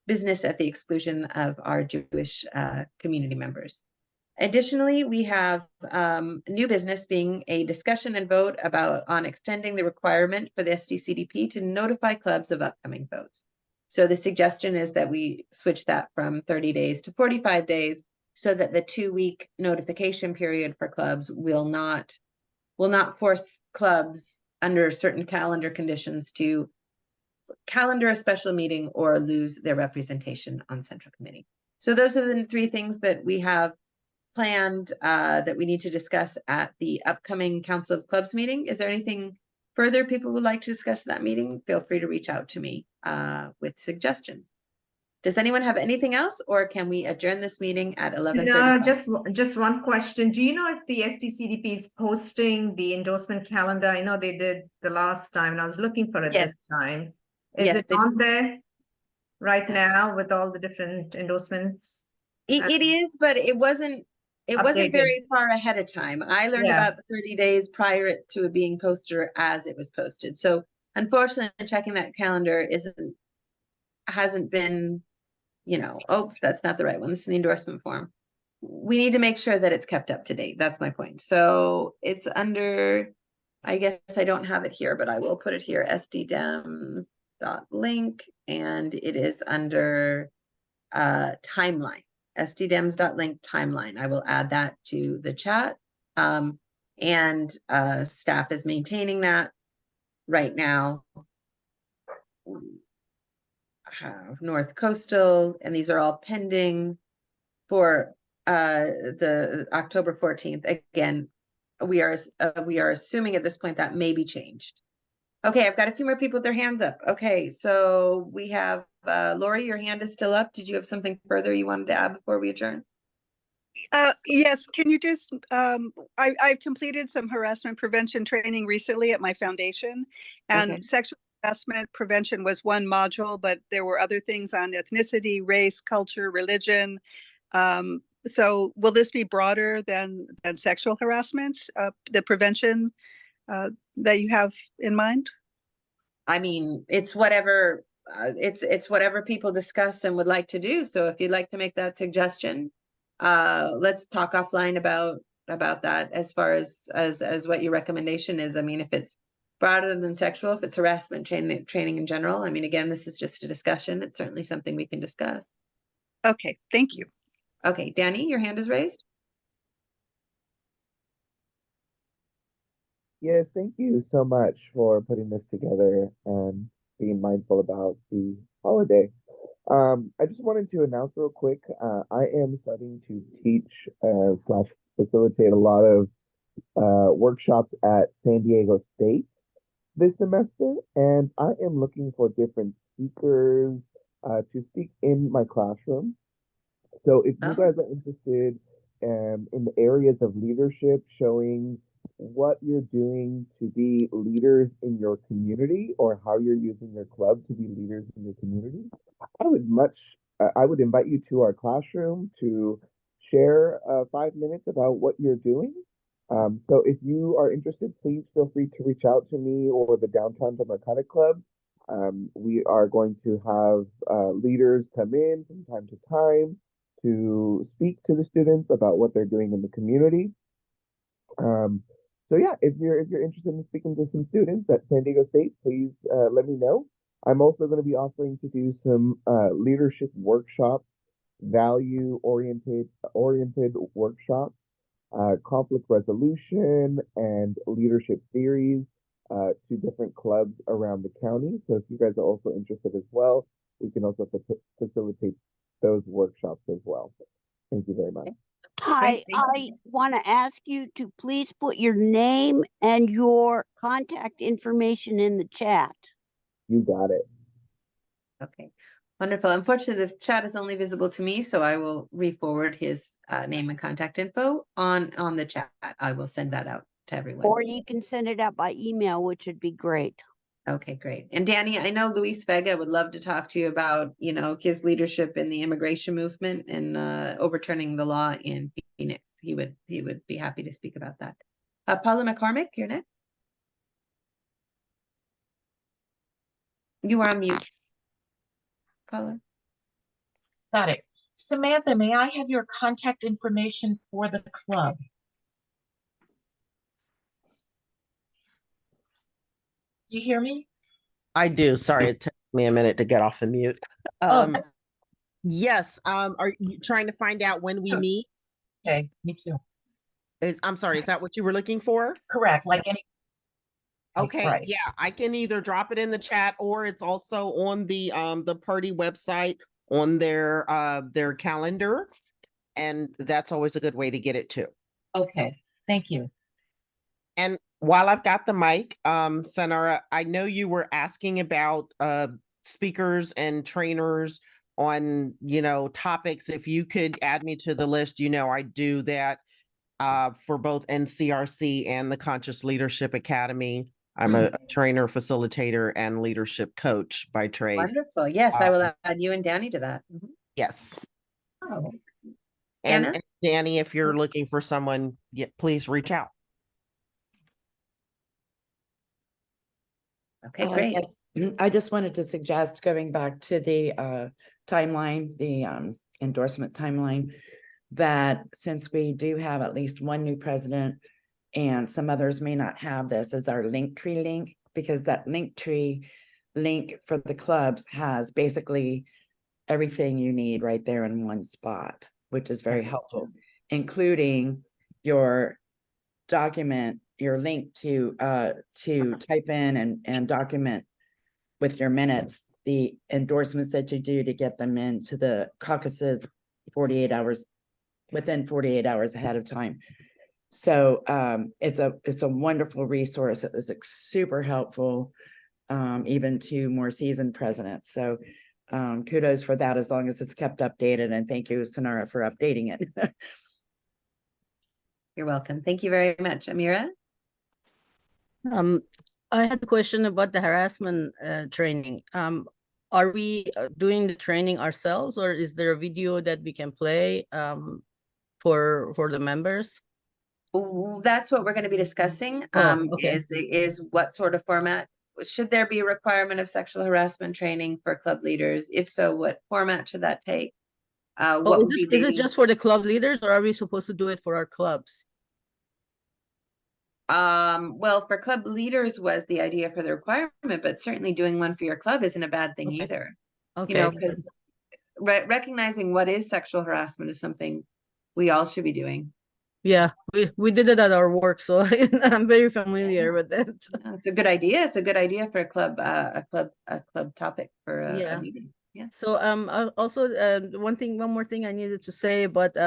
business at the exclusion of our Jewish community members. Additionally, we have new business being a discussion and vote on extending the requirement for the SDCDP to notify clubs of upcoming votes. So the suggestion is that we switch that from 30 days to 45 days so that the 2-week notification period for clubs will not force clubs under certain calendar conditions to calendar a special meeting or lose their representation on Central Committee. So those are the 3 things that we have planned that we need to discuss at the upcoming Council of Clubs meeting. Is there anything further people would like to discuss at that meeting? Feel free to reach out to me with suggestions. Does anyone have anything else, or can we adjourn this meeting at 11:30? No, just one question. Do you know if the SDCDP is posting the endorsement calendar? I know they did the last time, and I was looking for it this time. Is it on there right now with all the different endorsements? It is, but it wasn't very far ahead of time. I learned about the 30 days prior to it being posted as it was posted. So unfortunately, checking that calendar hasn't been, oops, that's not the right one. This is the endorsement form. We need to make sure that it's kept up to date. That's my point. So it's under, I guess I don't have it here, but I will put it here, sddems.link, and it is under timeline. sddems.link timeline. I will add that to the chat. And staff is maintaining that right now. North Coastal, and these are all pending for the October 14th. Again, we are assuming at this point that may be changed. Okay, I've got a few more people with their hands up. Okay, so we have Lori, your hand is still up. Did you have something further you wanted to add before we adjourn? Yes, can you just, I've completed some harassment prevention training recently at my foundation, and sexual harassment prevention was one module, but there were other things on ethnicity, race, culture, religion. So will this be broader than sexual harassment, the prevention that you have in mind? I mean, it's whatever it's whatever people discuss and would like to do. So if you'd like to make that suggestion, let's talk offline about that as far as what your recommendation is. I mean, if it's broader than sexual, if it's harassment training in general, I mean, again, this is just a discussion. It's certainly something we can discuss. Okay, thank you. Okay, Danny, your hand is raised. Yes, thank you so much for putting this together and being mindful about the holiday. I just wanted to announce real quick, I am starting to teach / facilitate a lot of workshops at San Diego State this semester, and I am looking for different speakers to speak in my classroom. So if you guys are interested in the areas of leadership, showing what you're doing to be leaders in your community or how you're using your club to be leaders in your community, I would invite you to our classroom to share 5 minutes about what you're doing. So if you are interested, please feel free to reach out to me or the Downtown Democratic Club. We are going to have leaders come in from time to time to speak to the students about what they're doing in the community. So yeah, if you're interested in speaking to some students at San Diego State, please let me know. I'm also going to be offering to do some leadership workshops, value-oriented workshops, conflict resolution, and leadership theories to different clubs around the county. So if you guys are also interested as well, we can also facilitate those workshops as well. Thank you very much. Hi, I want to ask you to please put your name and your contact information in the chat. You got it. Okay, wonderful. Unfortunately, the chat is only visible to me, so I will re-forward his name and contact info on the chat. I will send that out to everyone. Or you can send it out by email, which would be great. Okay, great. And Danny, I know Luis Vega would love to talk to you about, his leadership in the immigration movement and overturning the law in Phoenix. He would be happy to speak about that. Paula McCormick, you're next. You are on mute, Paula. Got it. Samantha, may I have your contact information for the club? You hear me? I do. Sorry, it took me a minute to get off of mute. Yes. Are you trying to find out when we meet? Okay, me too. I'm sorry, is that what you were looking for? Correct. Like any. Okay, Right. yeah, I can either drop it in the chat or it's also on the party website on their calendar, and that's always a good way to get it too. Okay, thank you. And while I've got the mic, Sonara, I know you were asking about speakers and trainers on, topics. If you could add me to the list, I do that for both NCRC and the Conscious Leadership Academy. I'm a trainer, facilitator, and leadership coach by trade. Wonderful. Yes, I will add you and Danny to that. Yes. Oh. And Danny, if you're looking for someone, please reach out. Okay, great. Yes. I just wanted to suggest going back to the timeline, the endorsement timeline, that since we do have at least one new president and some others may not have this as our Linktree link, because that Linktree link for the clubs has basically everything you need right there in one spot, which is very helpful, including your document, your link to type in and document with your minutes the endorsements that you do to get them into the caucuses 48 hours within 48 hours ahead of time. So it's a wonderful resource. It was super helpful, even to more seasoned presidents. So kudos for that, as long as it's kept updated. And thank you, Sonara, for updating it. You're welcome. Thank you very much. Amira? I had a question about the harassment training. Are we doing the training ourselves, or is there a video that we can play for the members? That's what we're going to be discussing. Okay. Is what sort of format? Should there be a requirement of sexual harassment training for club leaders? If so, what format should that take? Is it just for the club leaders, or are we supposed to do it for our clubs? Well, for club leaders was the idea for the requirement, but certainly doing one for your club isn't a bad thing either. Okay. Because recognizing what is sexual harassment is something we all should be doing. Yeah, we did it at our work, so I'm very familiar with it. It's a good idea. It's a good idea for a club topic for a meeting. Yeah. So also one more thing I needed to say about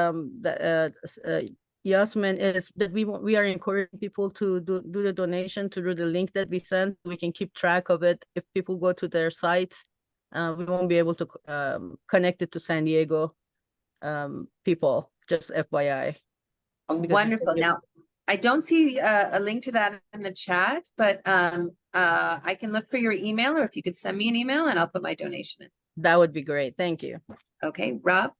Yasmin is that we are encouraging people to do the donation through the link that we sent. We can keep track of it. If people go to their sites, we won't be able to connect it to San Diego people. Just FYI. Wonderful. Now, I don't see a link to that in the chat, but I can look for your email, or if you could send me an email and I'll put my donation in. That would be great. Thank you. Okay, Rob?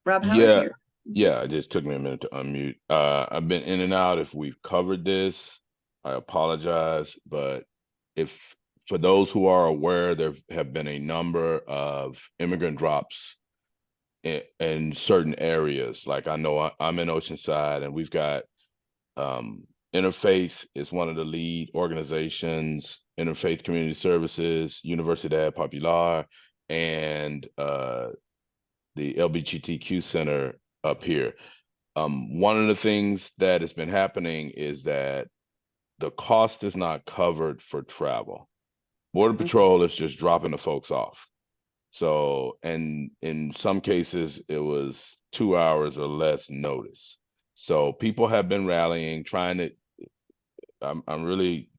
Rob, yeah, it just took me a minute to unmute. I've been in and out. If we've covered this, I apologize, but if for those who are aware, there have been a number of immigrant drops in certain areas. Like I know I'm in Oceanside, and we've got Interfaith is one of the lead organizations, Interfaith Community Services, Universidad Popular, and the LGBTQ Center up here. One of the things that has been happening is that the cost is not covered for travel. Border Patrol is just dropping the folks off. So, and in some cases, it was 2 hours or less notice. So people have been rallying, trying to, I'm really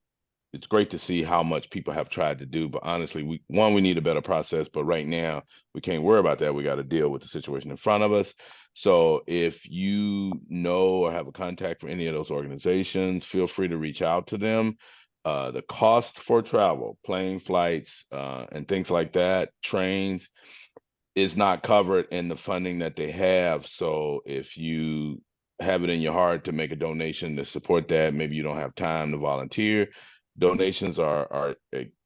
it's great to see how much people have tried to do, but honestly, we need a better process, but right now we can't worry about that. We got to deal with the situation in front of us. So if you know or have a contact for any of those organizations, feel free to reach out to them. The cost for travel, plane flights, and things like that, trains, is not covered in the funding that they have. So if you have it in your heart to make a donation to support that, maybe you don't have time to volunteer, donations are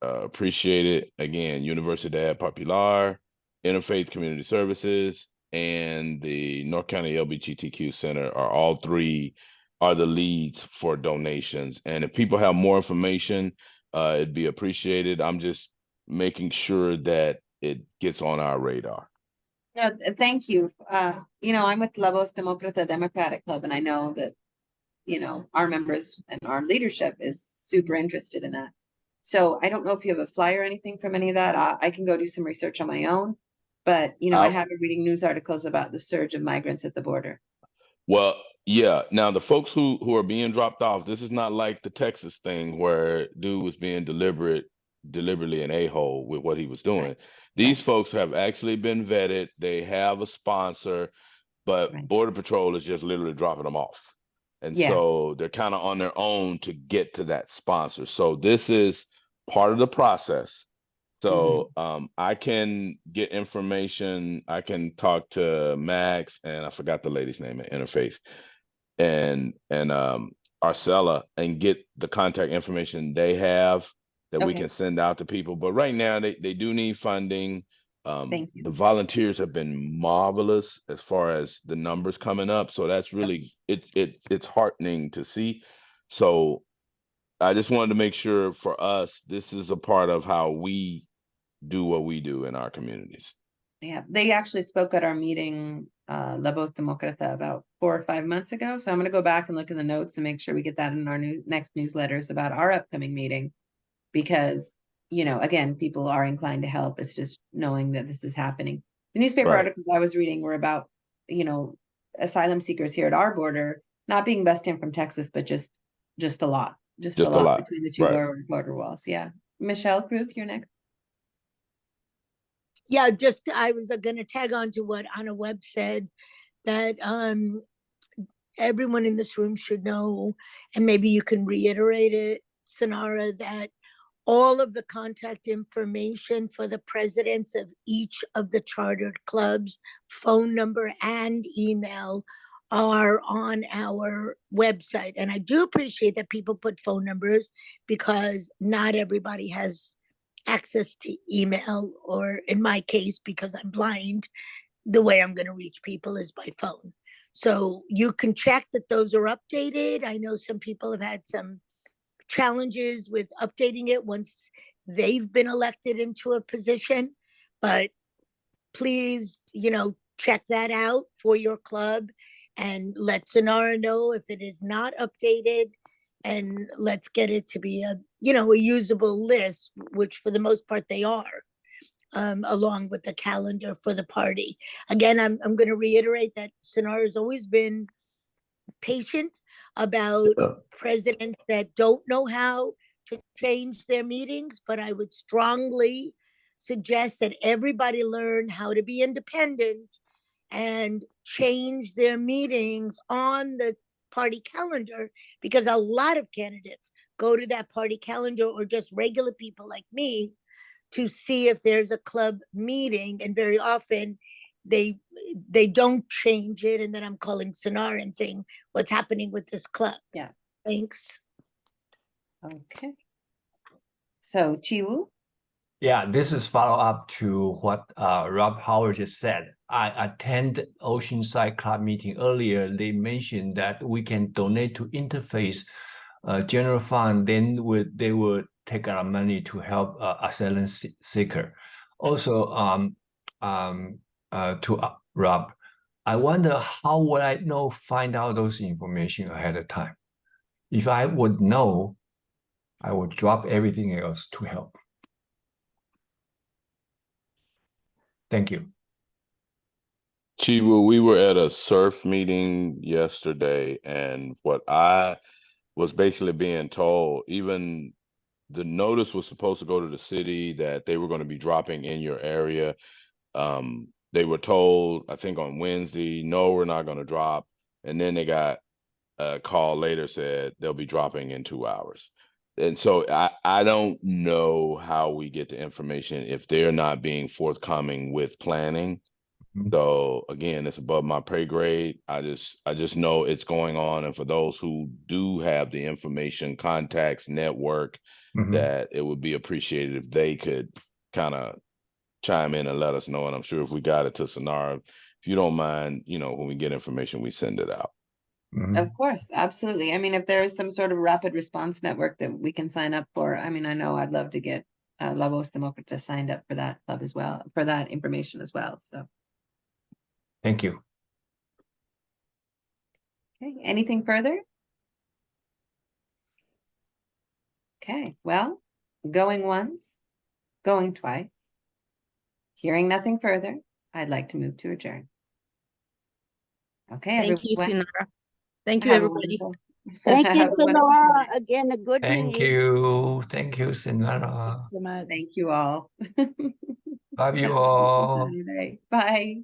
appreciated. Again, Universidad Popular, Interfaith Community Services, and the North County LGBTQ Center are all three are the leads for donations. And if people have more information, it'd be appreciated. I'm just making sure that it gets on our radar. No, thank you. You know, I'm with La Voz Demócrata Democratic Club, and I know that, you know, our members and our leadership is super interested in that. So I don't know if you have a flyer or anything from any of that. I can go do some research on my own, but, you know, I have been reading news articles about the surge of migrants at the border. Well, yeah. Now the folks who are being dropped off, this is not like the Texas thing where dude was being deliberately an a-hole with what he was doing. Right. These folks have actually been vetted. They have a sponsor, but Border Patrol is just literally dropping them off. And so they're kind of on their own to get to that sponsor. So this is part of the process. So I can get information. I can talk to Max, and I forgot the lady's name at Interface, and Arcella, and get the contact information they have that we can send out to people. But right now they do need funding. Thank you. The volunteers have been marvelous as far as the numbers coming up. So that's really it's heartening to see. So I just wanted to make sure for us, this is a part of how we do what we do in our communities. Yeah, they actually spoke at our meeting, La Voz Demócrata, about 4 or 5 months ago. So I'm going to go back and look in the notes and make sure we get that in our next newsletters about our upcoming meeting, because, you know, again, people are inclined to help. It's just knowing that this is happening. The newspaper articles I was reading were about, you know, asylum seekers here at our border not being bussed in from Texas, but just a lot, just a lot between the two border walls. Yeah, Michelle Krug, you're next. Yeah, just I was going to tag on to what Anna Webb said, that everyone in this room should know, and maybe you can reiterate it, Sonara, that all of the contact information for the presidents of each of the chartered clubs, phone number and email, are on our website. And I do appreciate that people put phone numbers, because not everybody has access to email, or in my case, because I'm blind, the way I'm going to reach people is by phone. So you can check that those are updated. I know some people have had some challenges with updating it once they've been elected into a position, but please, you know, check that out for your club and let Sonara know if it is not updated, and let's get it to be a, you know, a usable list, which for the most part they are, along with the calendar for the party. Again, I'm going to reiterate that Sonara has always been patient about presidents that don't know how to change their meetings, but I would strongly suggest that everybody learn how to be independent and change their meetings on the party calendar, because a lot of candidates go to that party calendar, or just regular people like me, to see if there's a club meeting, and very often they don't change it, and then I'm calling Sonara and saying, what's happening with this club? Yeah. Thanks. Okay. So Chiwu? Yeah, this is follow up to what Rob Howard just said. I attended Oceanside Club meeting earlier. They mentioned that we can donate to Interface general fund, then they would take our money to help asylum seeker. Also, to Rob, I wonder how would I find out those information ahead of time? If I would know, I would drop everything else to help. Thank you. Chiwu, we were at a surf meeting yesterday, and what I was basically being told, even the notice was supposed to go to the city that they were going to be dropping in your area. They were told, I think on Wednesday, no, we're not going to drop. And then they got a call later said they'll be dropping in 2 hours. And so I don't know how we get the information if they're not being forthcoming with planning. So again, it's above my pay grade. I just know it's going on. And for those who do have the information, contacts, network, that it would be appreciated if they could kind of chime in and let us know. And I'm sure if we got it to Sonara, if you don't mind, you know, when we get information, we send it out. Of course, absolutely. I mean, if there is some sort of rapid response network that we can sign up for, I mean, I know I'd love to get La Voz Democrata signed up for that club as well, for that information as well. So, Thank you. okay, anything further? Okay, well, going once, going twice. Hearing nothing further, I'd like to move to adjourn. Okay, Thank you, everyone. Sinara. Thank you, Have a everybody. wonderful- Thank you, have a wonderful Sonora. night. Again, a good Thank meeting. you. Thank you, Sinara. Thanks so much. Thank you all. Love you Have a wonderful all. Saturday. Bye.